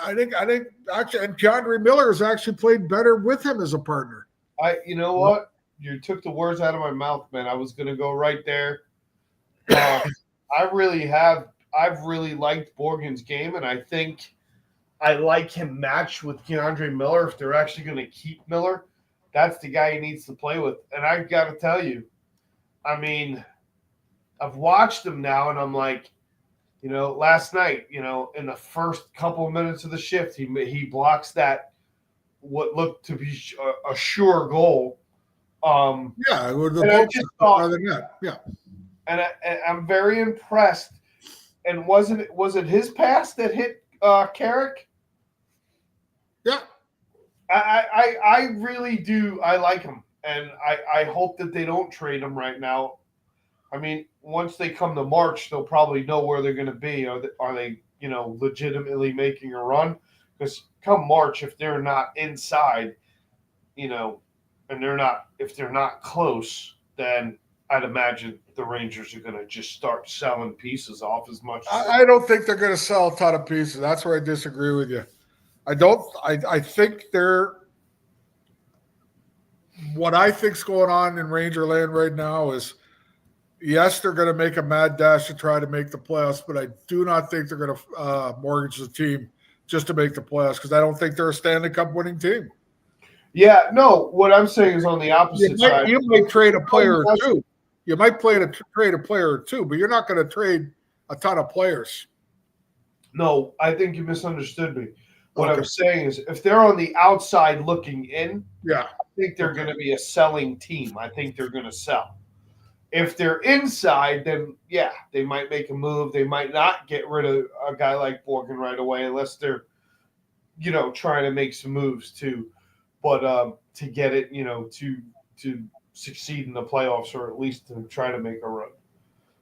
I think actually, and Keandre Miller has actually played better with him as a partner. You know what? You took the words out of my mouth, man. I was gonna go right there. I've really liked Borgen's game, and I think I like him matched with Keandre Miller. If they're actually going to keep Miller, that's the guy he needs to play with. And I've got to tell you, I mean, I've watched him now, and I'm like, last night, in the first couple of minutes of the shift, he blocks that what looked to be a sure goal. Yeah, the and I just thought, yeah. And I'm very impressed. And was it his pass that hit Carrick? Yeah. I really do. I like him, and I hope that they don't trade him right now. I mean, once they come to March, they'll probably know where they're going to be. Are they legitimately making a run? Because come March, if they're not inside, and if they're not close, then I'd imagine the Rangers are going to just start selling pieces off as much. I don't think they're going to sell a ton of pieces. That's where I disagree with you. I think what I think's going on in Ranger land right now is, yes, they're going to make a mad dash to try to make the playoffs, but I do not think they're going to mortgage the team just to make the playoffs, because I don't think they're a Stanley Cup winning team. Yeah, no, what I'm saying is on the opposite side. You might trade a player or two. You might trade a player or two, but you're not going to trade a ton of players. No, I think you misunderstood me. What I'm saying is, if they're on the outside looking in, I think they're going to be a selling team. I think they're going to sell. If they're inside, then yeah, they might make a move. They might not get rid of a guy like Borgen right away unless they're, trying to make some moves too. But to get it, to succeed in the playoffs, or at least to try to make a run.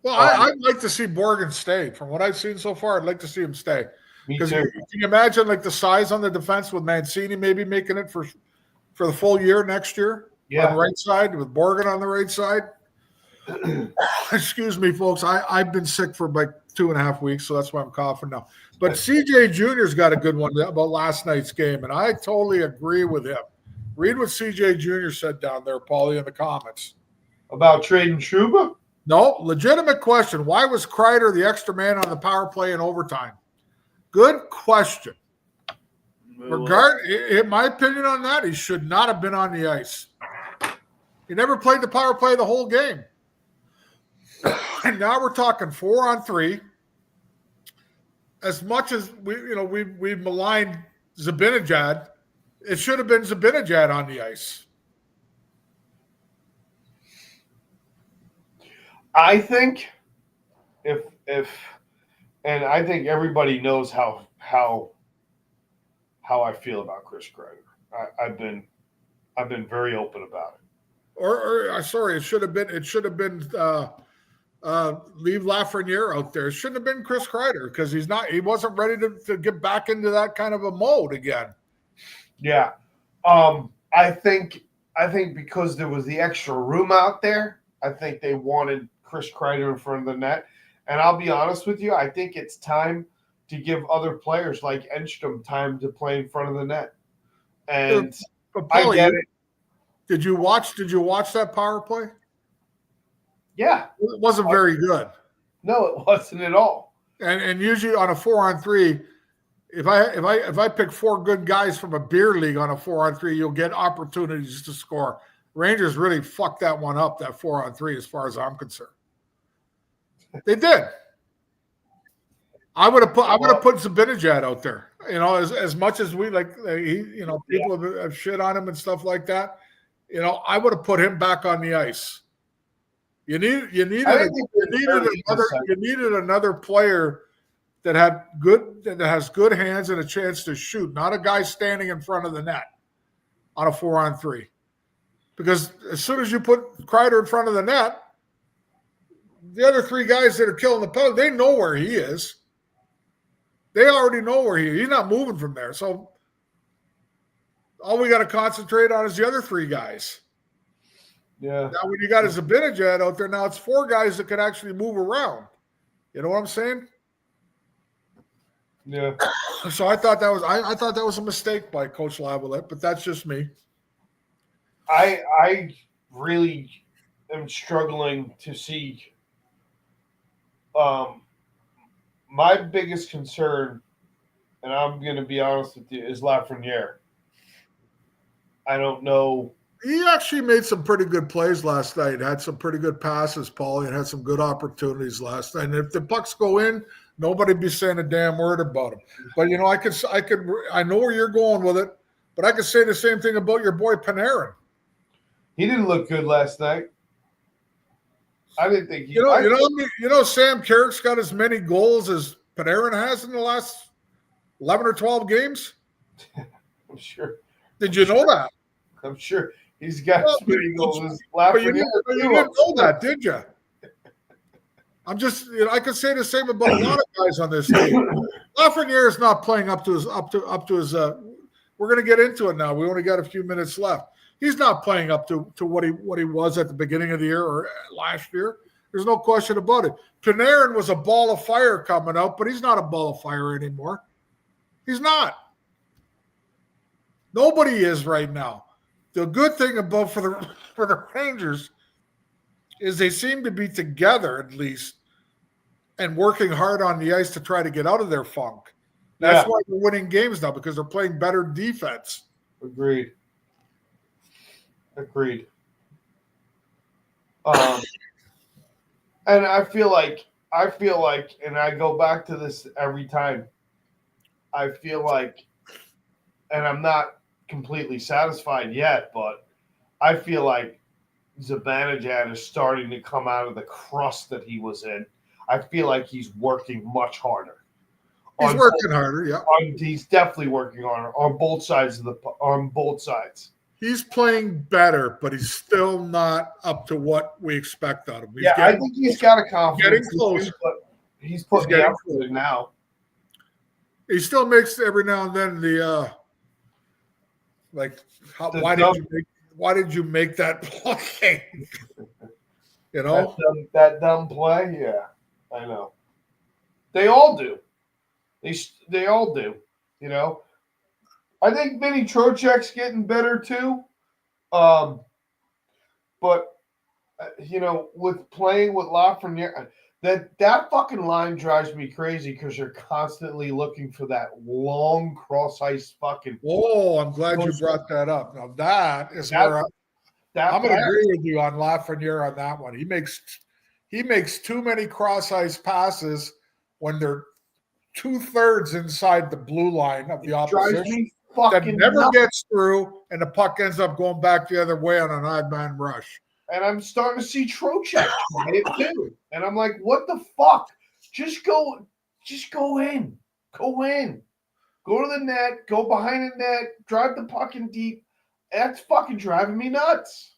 Well, I'd like to see Borgen stay. From what I've seen so far, I'd like to see him stay. Because can you imagine like the size on the defense with Mancini maybe making it for the full year next year on the right side, with Borgen on the right side? Excuse me, folks. I've been sick for like 2.5 weeks, so that's why I'm coughing now. But CJ Jr.'s got a good one about last night's game, and I totally agree with him. Read what CJ Jr. said down there, Paulie, in the comments. About trading Trouba? No, legitimate question. Why was Kreider the extra man on the power play in overtime? Good question. In my opinion on that, he should not have been on the ice. He never played the power play the whole game. And now we're talking 4-on-3. As much as we maligned Zibanejad, it should have been Zibanejad on the ice. I think and I think everybody knows how I feel about Chris Kreider. I've been very open about it. Sorry, it should have been leave Lafreniere out there. It shouldn't have been Chris Kreider, because he wasn't ready to get back into that kind of a mode again. Yeah. I think because there was the extra room out there, I think they wanted Chris Kreider in front of the net. And I'll be honest with you, I think it's time to give other players like Enstrom time to play in front of the net. And Paul, I get it. Did you watch that power play? Yeah. It wasn't very good. No, it wasn't at all. And usually on a 4-on-3, if I pick 4 good guys from a beer league on a 4-on-3, you'll get opportunities to score. Rangers really fucked that one up, that 4-on-3, as far as I'm concerned. They did. I would have put Zibanejad out there. As much as we people have shit on him and stuff like that. I would have put him back on the ice. You needed another player that has good hands and a chance to shoot, not a guy standing in front of the net on a 4-on-3. Because as soon as you put Kreider in front of the net, the other 3 guys that are killing the penalty, they know where he is. They already know where he is. He's not moving from there. So all we got to concentrate on is the other 3 guys. Yeah. Now when you got a Zibanejad out there, now it's 4 guys that can actually move around. You know what I'm saying? Yeah. So I thought that was a mistake by Coach Lavalette, but that's just me. I really am struggling to see. My biggest concern, and I'm going to be honest with you, is Lafreniere. I don't know. He actually made some pretty good plays last night. Had some pretty good passes, Paulie, and had some good opportunities last night. And if the Bucks go in, nobody'd be saying a damn word about him. But I know where you're going with it, but I could say the same thing about your boy Panarin. He didn't look good last night. I didn't think he. Sam Carrick's got as many goals as Panarin has in the last 11 or 12 games. I'm sure. Did you know that? I'm sure he's got as many goals as But you didn't know that, did you? I'm just, I could say the same about a lot of guys on this team. Lafreniere is not playing up to his. We're going to get into it now. We only got a few minutes left. He's not playing up to what he was at the beginning of the year or last year. There's no question about it. Panarin was a ball of fire coming out, but he's not a ball of fire anymore. He's not. Nobody is right now. The good thing about for the Rangers is they seem to be together at least and working hard on the ice to try to get out of their funk. That's why they're winning games now, because they're playing better defense. Agreed. And I feel like, and I go back to this every time. I feel like, and I'm not completely satisfied yet, but I feel like Zibanejad is starting to come out of the crust that he was in. I feel like he's working much harder. He's working harder, yeah. He's definitely working harder on both sides. He's playing better, but he's still not up to what we expect out of him. I think he's got a confidence. Getting close. He's putting the effort in now. He still makes every now and then the why did you make that play? You know? That dumb play? Yeah, I know. They all do. They all do, you know. I think Vinny Trocheck's getting better too. But with playing with Lafreniere, that fucking line drives me crazy because you're constantly looking for that long cross ice fucking. Oh, I'm glad you brought that up. Now that is where I'm going to agree with you on Lafreniere on that one. He makes too many cross ice passes when they're 2/3 inside the blue line of the opposition. That never gets through, and the puck ends up going back the other way on an odd-man rush. And I'm starting to see Trocheck try it too. And I'm like, what the fuck? Just go in. Go in. Go to the net. Go behind the net. Drive the puck in deep. That's fucking driving me nuts.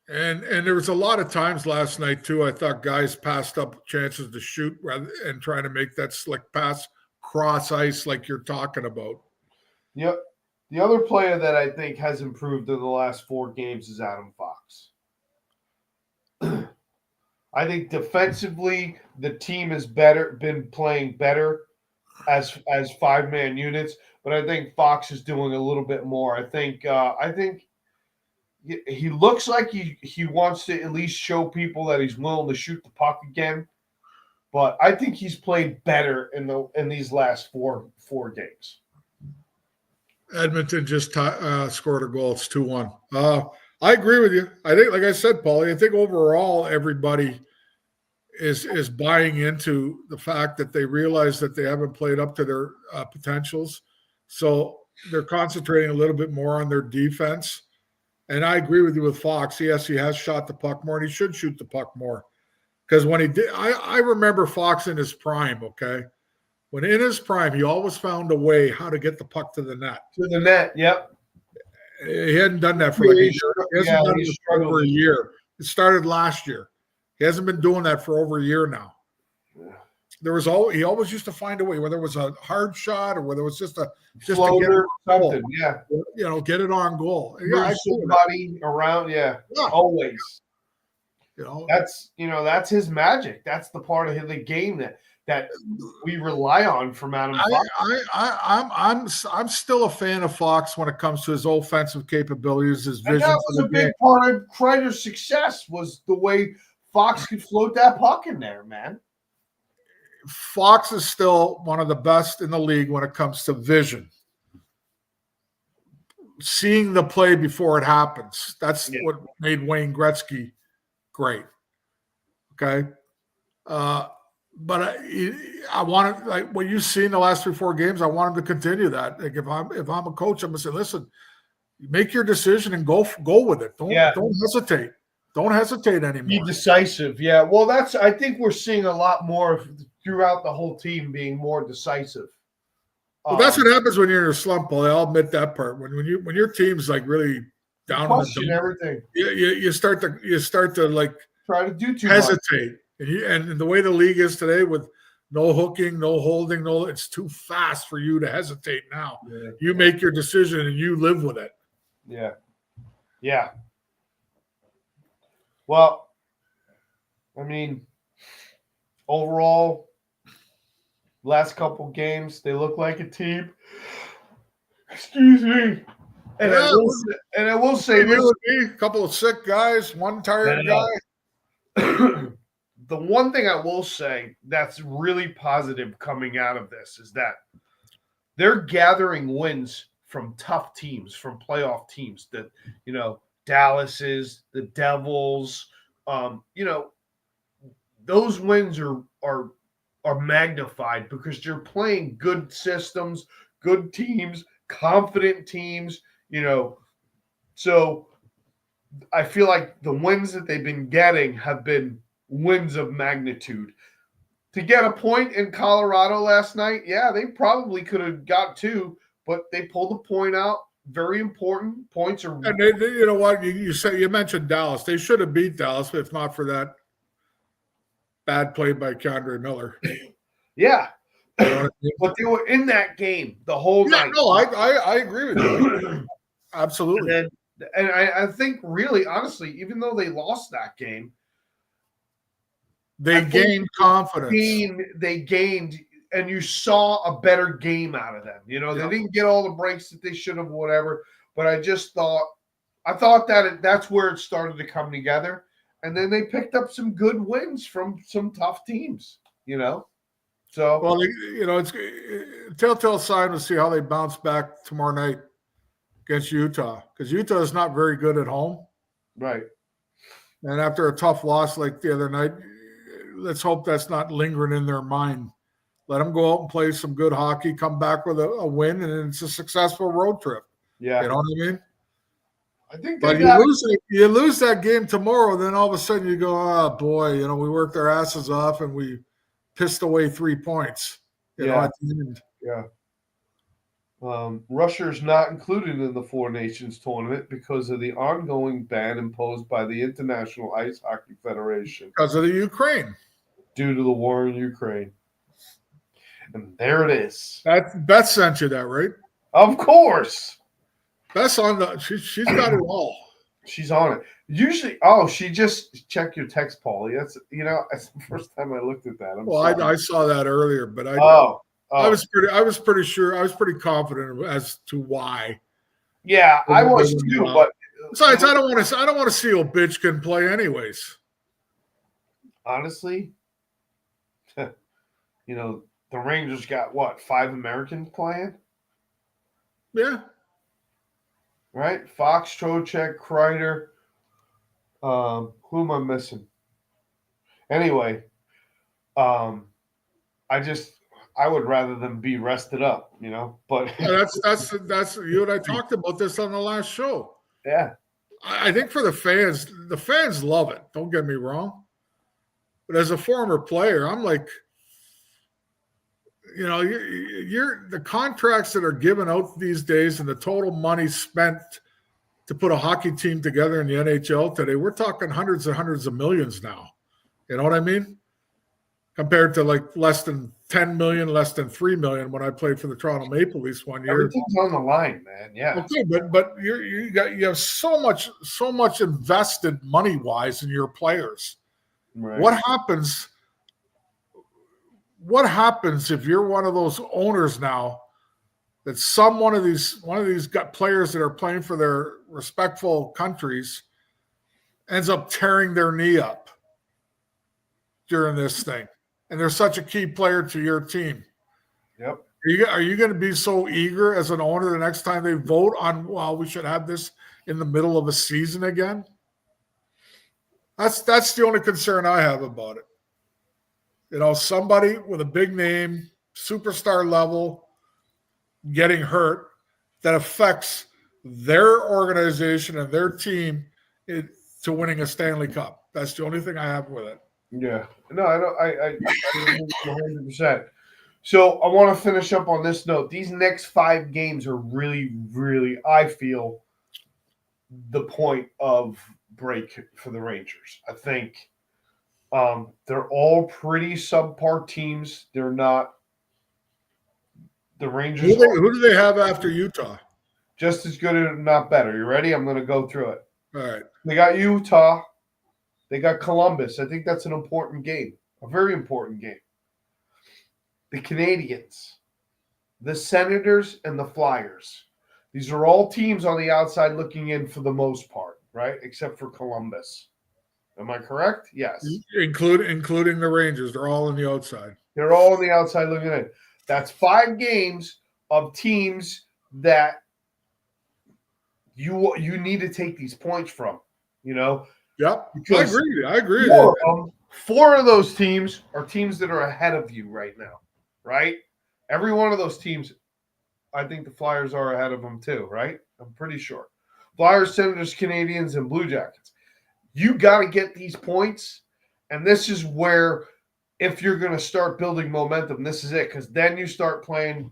And there was a lot of times last night too. I thought guys passed up chances to shoot rather and trying to make that slick pass cross ice like you're talking about. Yep. The other player that I think has improved in the last 4 games is Adam Fox. I think defensively the team has been playing better as 5-man units, but I think Fox is doing a little bit more. I think he looks like he wants to at least show people that he's willing to shoot the puck again. But I think he's played better in these last four games. Edmonton just scored a goal. It's 2-1. I agree with you. I think, like I said, Paulie, I think overall everybody is buying into the fact that they realize that they haven't played up to their potentials. So they're concentrating a little bit more on their defense. And I agree with you with Fox. Yes, he has shot the puck more, and he should shoot the puck more. Because when he did, I remember Fox in his prime, okay? When in his prime, he always found a way how to get the puck to the net. To the net, yep. He hadn't done that for like a year. He hasn't done it for over a year. It started last year. He hasn't been doing that for over a year now. He always used to find a way, whether it was a hard shot or whether it was just floater or something. Yeah, get it on goal. Yeah, somebody around. Yeah, always. That's his magic. That's the part of the game that we rely on from Adam Fox. I'm still a fan of Fox when it comes to his offensive capabilities, his vision. And that was a big part of Kreider's success was the way Fox could float that puck in there, man. Fox is still one of the best in the league when it comes to vision. Seeing the play before it happens. That's what made Wayne Gretzky great. Okay. But I want to, like what you've seen the last 3-4 games, I want him to continue that. Like if I'm a coach, I'm gonna say, listen, make your decision and go with it. Don't hesitate. Don't hesitate anymore. Be decisive. Yeah. Well, I think we're seeing a lot more throughout the whole team being more decisive. Well, that's what happens when you're in a slump, Paul. I'll admit that part. When your team's like really down in the dump, everything. You start to like try to do too hesitate. much. And the way the league is today with no hooking, no holding, it's too fast for you to hesitate now. Yeah. You make your decision and you live with it. Yeah. Yeah. Well, I mean, overall, last couple games, they look like a team. Excuse me. And I will say this: a couple of sick guys, one tired guy. The one thing I will say that's really positive coming out of this is that they're gathering wins from tough teams, from playoff teams. That Dallas's, the Devils. Those wins are magnified because you're playing good systems, good teams, confident teams, So I feel like the wins that they've been getting have been wins of magnitude. To get a point in Colorado last night, yeah, they probably could have got 2, but they pulled a point out. Very important points. And they you know what? You mentioned Dallas. They should have beat Dallas if not for that bad play by K'Andre Miller. Yeah. But they were in that game the whole night. No, I agree with you. Absolutely. And I think really, honestly, even though they lost that game, they gained confidence. They gained, and you saw a better game out of them. They didn't get all the breaks that they should have, whatever. But I thought that that's where it started to come together. And then they picked up some good wins from some tough teams, So, well, it's a telltale sign to see how they bounce back tomorrow night against Utah, because Utah is not very good at home. Right. And after a tough loss like the other night, let's hope that's not lingering in their mind. Let them go out and play some good hockey, come back with a win, and it's a successful road trip. Yeah. You know what I mean? I think but you lose that game tomorrow, then all of a sudden you go, oh, boy, we worked our asses off and we pissed away 3 points. You know, at the end. Yeah. Russia's not included in the Four Nations tournament because of the ongoing ban imposed by the International Ice Hockey Federation. Because of the Ukraine. Due to the war in Ukraine. And there it is. Beth sent you that, right? Of course. Beth's on she's got it all. She's on it. Usually, she just checked your text, Paulie. That's the first time I looked at that. I saw that earlier, but I was pretty sure. I was pretty confident as to why. Yeah, I was too. But besides, I don't want to see Ovechkin play anyways. Honestly, the Rangers got 5 Americans playing. Yeah. Right, Fox, Trocheck, Kreider. Who am I missing? Anyway, I would rather them be rested up, But that's you and I talked about this on the last show. Yeah, I think for the fans love it. Don't get me wrong, but as a former player, I'm like, you're the contracts that are given out these days and the total money spent to put a hockey team together in the NHL today, we're talking hundreds and hundreds of millions now. You know what I mean? compared to like less than 10 million, less than 3 million when I played for the Toronto Maple Leafs one year. Everything's on the line, man. Yeah. Okay, but you have so much invested money wise in your players. Right. What happens? What happens if you're one of those owners now that one of these players that are playing for their respectful countries ends up tearing their knee up during this thing, and they're such a key player to your team? Yep. Are you going to be so eager as an owner the next time they vote on, well, we should have this in the middle of a season again? That's the only concern I have about it. You know, somebody with a big name, superstar level, getting hurt that affects their organization and their team to winning a Stanley Cup. That's the only thing I have with it. Yeah. No, I don't. I 100%. So I want to finish up on this note. These next 5 games are really, really, I feel, the point of break for the Rangers. I think they're all pretty subpar teams. They're not the Rangers. Who do they have after Utah? Just as good, if not better. You ready? I'm going to go through it. All right. They got Utah. They got Columbus. I think that's an important game, a very important game. The Canadiens, the Senators, and the Flyers. These are all teams on the outside looking in for the most part, right? Except for Columbus. Am I correct? Yes. Including the Rangers. They're all on the outside. They're all on the outside looking in. That's 5 games of teams that you need to take these points from, you know? Yep. Because I agree. 4 of those teams are teams that are ahead of you right now, right? Every one of those teams, I think the Flyers are ahead of them too, right? I'm pretty sure. Flyers, Senators, Canadiens, and Blue Jackets. You got to get these points, and this is where, if you're going to start building momentum, this is it, because then you start playing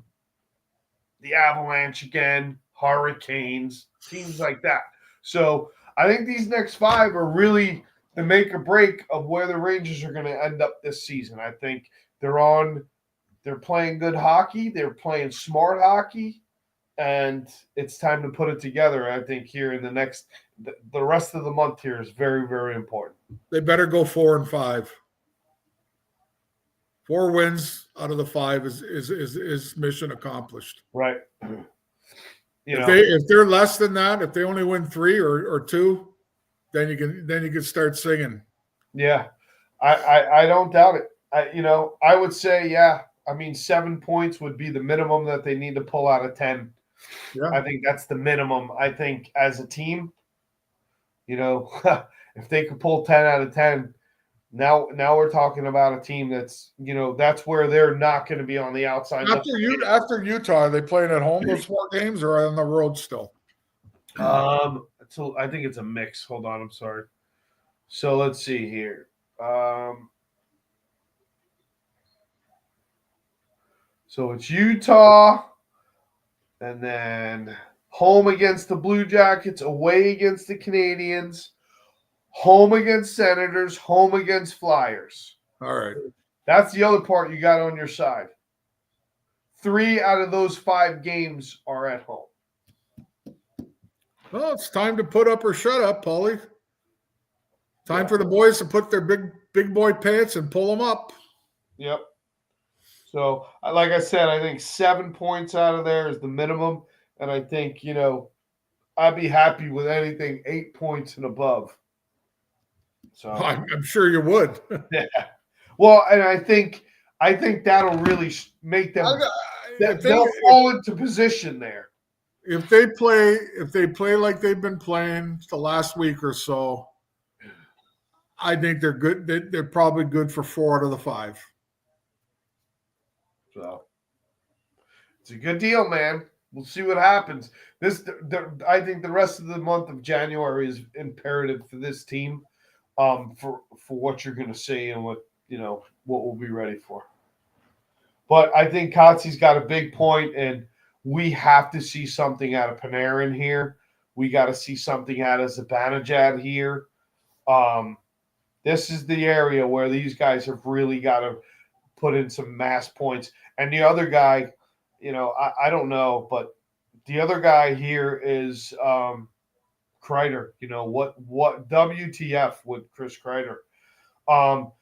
the Avalanche again, Hurricanes, teams like that. So I think these next 5 are really the make or break of where the Rangers are going to end up this season. I think they're playing good hockey, they're playing smart hockey, and it's time to put it together. I think here in the rest of the month here is very, very important. They better go 4-5. 4 wins out of the 5 is mission accomplished. Right. If they're less than that, if they only win 3 or 2, then you can start singing. Yeah, I don't doubt it. I would say, yeah. I mean, 7 points would be the minimum that they need to pull out of 10. Yeah. I think that's the minimum. I think as a team, if they could pull 10 out of 10, now we're talking about a team that's, that's where they're not going to be on the outside. After Utah, are they playing at home those 4 games or on the road still? So I think it's a mix. Hold on, I'm sorry. So let's see here. So it's Utah, and then home against the Blue Jackets, away against the Canadiens, home against Senators, home against Flyers. All right. That's the other part you got on your side. 3 out of those 5 games are at home. Well, it's time to put up or shut up, Paulie. Time for the boys to put their big boy pants and pull them up. Yep. So, like I said, I think 7 points out of there is the minimum. And I think, I'd be happy with anything 8 points and above. So I'm sure you would. Yeah. Well, and I think that'll really make them they'll fall into position there. If they play like they've been playing the last week or so, I think they're good. They're probably good for 4 out of the 5. So it's a good deal, man. We'll see what happens. I think the rest of the month of January is imperative for this team, for what you're going to see and what we'll be ready for. But I think Kotze's got a big point, and we have to see something out of Panarin here. We got to see something out of Zibanejad here. This is the area where these guys have really got to put in some mass points. And the other guy, I don't know, but the other guy here is Kreider. What WTF with Chris Kreider?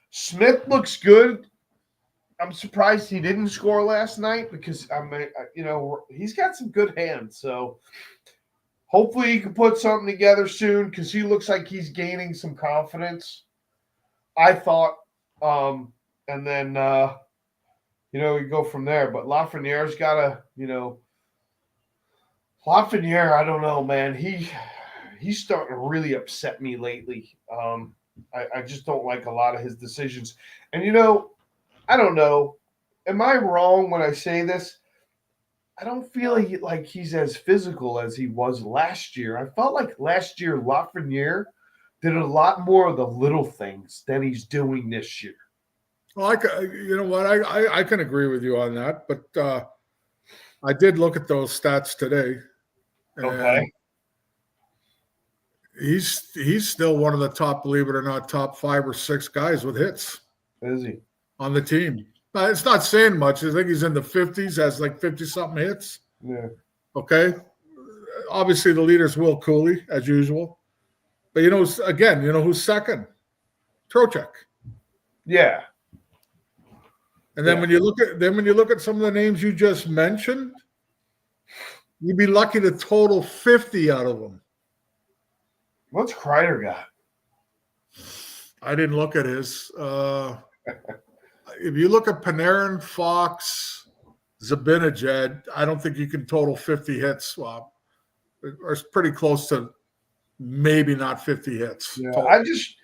Smith looks good. I'm surprised he didn't score last night because he's got some good hands. So hopefully he can put something together soon because he looks like he's gaining some confidence. I thought, and then we go from there. But Lafreniere's got to, Lafreniere. I don't know, man. He's starting to really upset me lately. I just don't like a lot of his decisions, and I don't know. Am I wrong when I say this? I don't feel like he's as physical as he was last year. I felt like last year Lafreniere did a lot more of the little things than he's doing this year. Well, you know what? I can agree with you on that, but I did look at those stats today. Okay. He's still one of the top, believe it or not, top 5 or 6 guys with hits. Is he? On the team. It's not saying much. I think he's in the 50s, has like 50-something hits. Yeah. Okay. Obviously, the leader's Will Cooley, as usual. But, again, who's second? Trocheck. Yeah. And then when you look at some of the names you just mentioned, you'd be lucky to total 50 out of them. What's Kreider got? I didn't look at his. If you look at Panarin, Fox, Zibanejad, I don't think you can total 50 hits. Well, or it's pretty close to maybe not 50 hits. Yeah, I just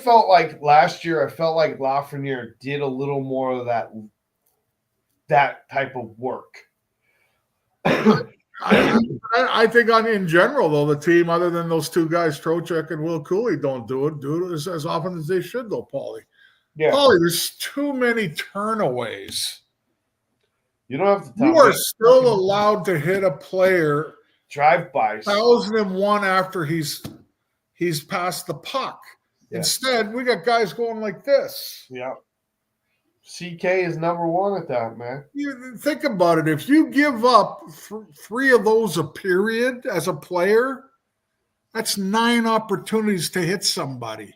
felt like last year. I felt like Lafreniere did a little more of that type of work. I think in general, though, the team, other than those 2 guys, Trocheck and Will Cooley, don't do it as often as they should, though, Paulie. Yeah. Paulie, there's too many turnaways. You don't have to tell You me. are still allowed to hit a player drive-bys 1,001 after he's passed the puck. Yeah. Instead, we got guys going like this. Yeah. CK is number 1 at that, man. You think about it. If you give up 3 of those a period as a player, that's 9 opportunities to hit somebody.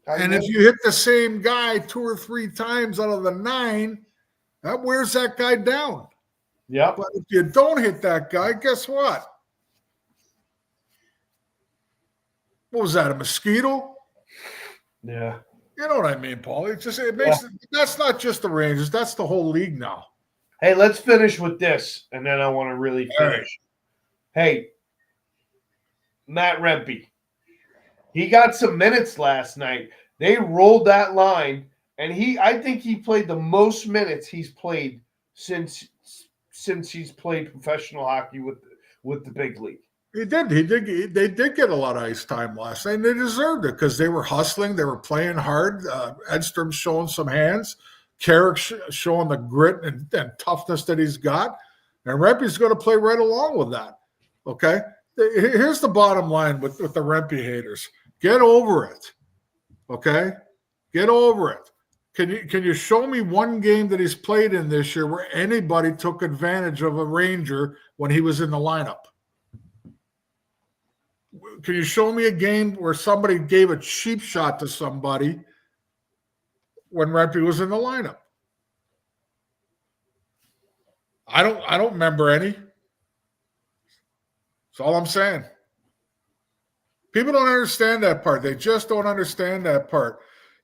And if you hit the same guy 2 or 3 times out of the 9, that wears that guy down. Yeah. But if you don't hit that guy, guess what? What was that, a mosquito? Yeah. You know what I mean, Paul? That's not just the Rangers. That's the whole league now. Hey, let's finish with this, and then I want to really finish. Right. Hey, Matt Rempe. He got some minutes last night. They rolled that line, and I think he played the most minutes he's played since he's played professional hockey with the big league. He did. They did get a lot of ice time last night, and they deserved it because they were hustling. They were playing hard. Edstrom's showing some hands. Carrick showing the grit and toughness that he's got. And Rempe's going to play right along with that. Okay? Here's the bottom line with the Rempe haters. Get over it. Okay? Get over it. Can you show me one game that he's played in this year where anybody took advantage of a Ranger when he was in the lineup? Can you show me a game where somebody gave a cheap shot to somebody when Rempe was in the lineup? I don't remember any. That's all I'm saying. People don't understand that part. They just don't understand that part.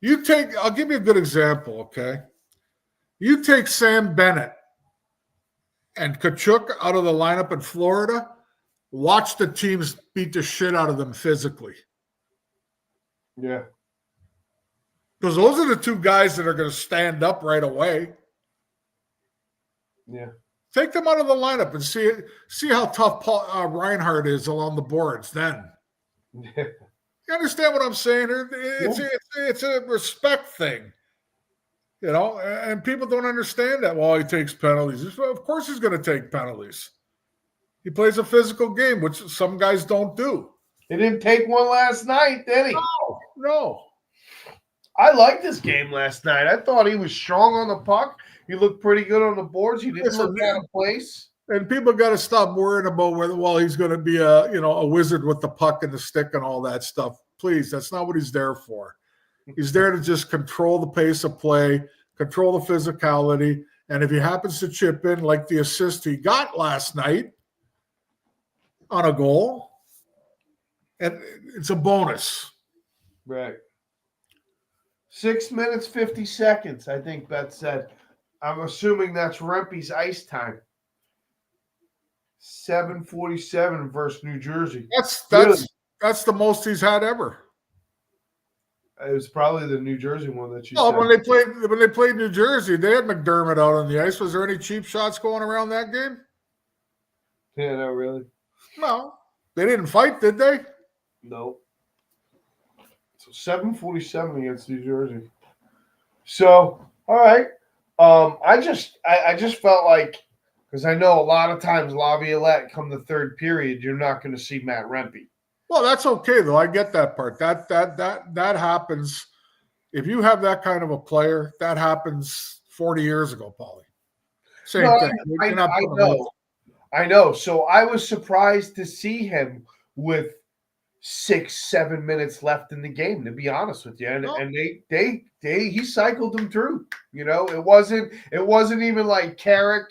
I'll give you a good example, okay? You take Sam Bennett and Kachuk out of the lineup in Florida, watch the teams beat the shit out of them physically. Yeah. Because those are the 2 guys that are going to stand up right away. Yeah. Take them out of the lineup and see how tough Reinhardt is along the boards then. Yeah. You understand what I'm saying? It's a respect thing. And people don't understand that. Well, he takes penalties. Of course he's going to take penalties. He plays a physical game, which some guys don't do. He didn't take one last night, did he? No. I liked this game last night. I thought he was strong on the puck. He looked pretty good on the boards. He didn't look out of place. And people got to stop worrying about whether he's going to be a wizard with the puck and the stick and all that stuff. Please, that's not what he's there for. He's there to just control the pace of play, control the physicality, and if he happens to chip in like the assist he got last night on a goal, and it's a bonus. Right. 6 minutes, 50 seconds, I think Beth said. I'm assuming that's Rempe's ice time. 7:47 versus New Jersey. That's the most he's had ever. It was probably the New Jersey one that you Oh, said. when they played New Jersey, they had McDermott out on the ice. Was there any cheap shots going around that game? Yeah, no, really. No. They didn't fight, did they? No. So 7:47 against New Jersey. So, all right. I just felt like, because I know a lot of times Laviolette come the third period, you're not going to see Matt Rempe. Well, that's okay though. I get that part. That happens. If you have that kind of a player, that happens 40 years ago, Paulie. Same thing. I know. So I was surprised to see him with 6-7 minutes left in the game, to be honest with you. And he cycled them through. It wasn't even like Carrick,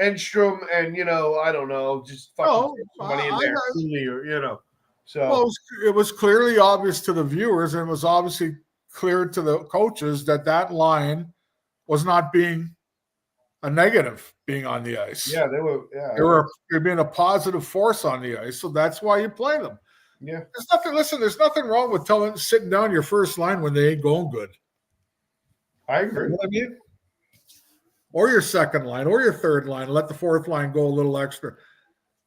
Enstrom, and I don't know, just fucking somebody in there, So well, it was clearly obvious to the viewers, and it was obviously clear to the coaches that line was not being a negative being on the ice. Yeah, they were being a positive force on the ice, so that's why you play them. Yeah. There's nothing wrong with sitting down your first line when they ain't going good. I agree. You know what I mean? Or your second line, or your third line. Let the fourth line go a little extra.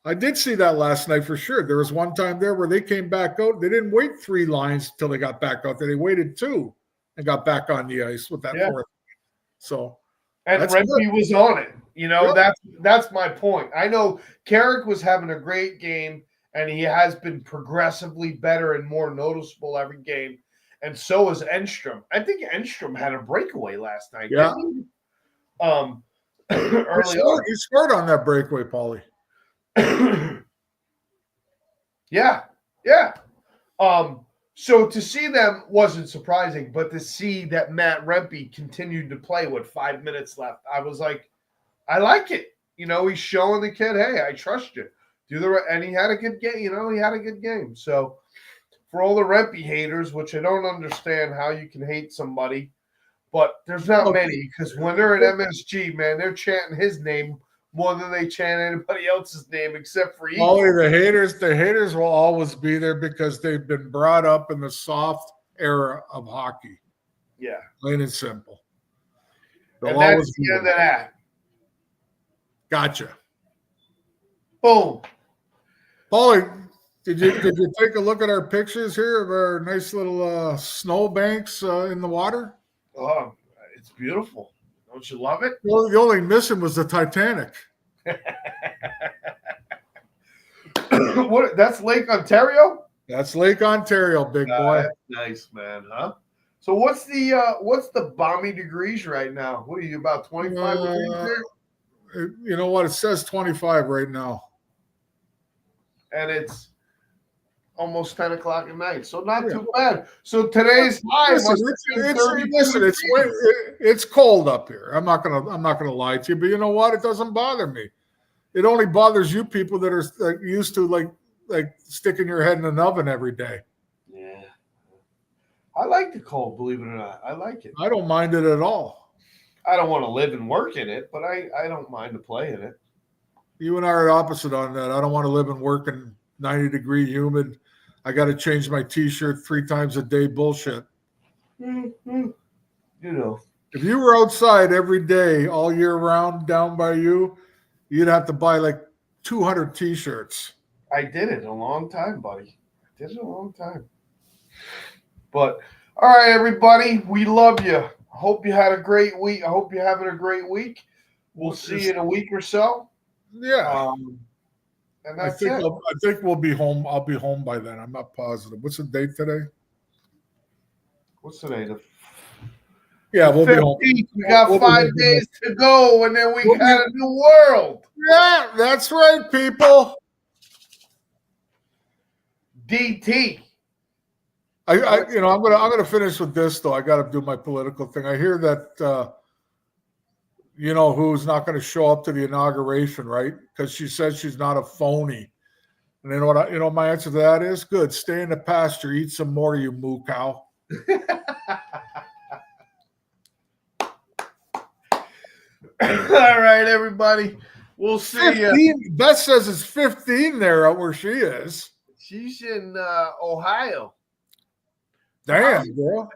I did see that last night for sure. There was one time there where they came back out. They didn't wait 3 lines until they got back out there. They waited 2 and got back on the ice with that fourth. So, and Rempe was on it. That's my point. I know Carrick was having a great game, and he has been progressively better and more noticeable every game. And so is Enstrom. I think Enstrom had a breakaway last night. Yeah. Early on. He scored on that breakaway, Paulie. Yeah. So to see them wasn't surprising, but to see that Matt Rempe continued to play with 5 minutes left, I was like, I like it. He's showing the kid, hey, I trust you. And he had a good game. He had a good game. So for all the Rempe haters, which I don't understand how you can hate somebody, but there's not many, because when they're at MSG, man, they're chanting his name more than they chant anybody else's name except for you. Only the haters will always be there because they've been brought up in the soft era of hockey. Yeah. Plain and simple. And that's the end of that. Gotcha. Boom. Paulie, did you take a look at our pictures here of our nice little snow banks in the water? Oh, it's beautiful. Don't you love it? Well, the only missing was the Titanic. What? That's Lake Ontario? That's Lake Ontario, big boy. That's nice, man, huh? So what's the balmy degrees right now? What are you, about 25 degrees there? You know what? It says 25 right now. And it's almost 10 o'clock at night, so not too bad. So today's high it's cold up here. I'm not gonna lie to you, but you know what? It doesn't bother me. It only bothers you people that are used to like sticking your head in an oven every day. Yeah, I like the cold. Believe it or not, I like it. I don't mind it at all. I don't want to live and work in it, but I don't mind to play in it. You and I are opposite on that. I don't want to live and work in 90-degree humid. I got to change my T-shirt 3 times a day. Bullshit. Mm-hmm. If you were outside every day, all year round, down by you, you'd have to buy like 200 T-shirts. I did it a long time, buddy. I did it a long time. But all right, everybody, we love you. I hope you had a great week. I hope you're having a great week. We'll see you in a week or so. Yeah. And that's I think we'll be home. I'll be home by then. I'm not positive. What's the date today? What's today? The Yeah, we'll be home. 15th. We got We'll be 5 home. days to go, and then we We'll got a new world. Yeah, that's right, people. DT. I'm gonna finish with this though. I got to do my political thing. I hear that you know who's not going to show up to the inauguration, right? Because she says she's not a phony. And you know what? My answer to that is good. Stay in the pasture, eat some more, you moo cow. All right, everybody. We'll see you. 15. Beth says it's 15 there where she is. She's in Ohio. Damn, girl.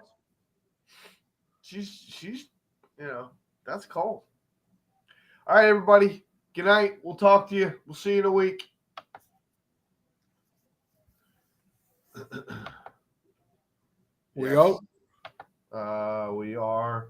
She's that's cold. All right, everybody. Good night. We'll talk to you. We'll see you in a week. We out? We are.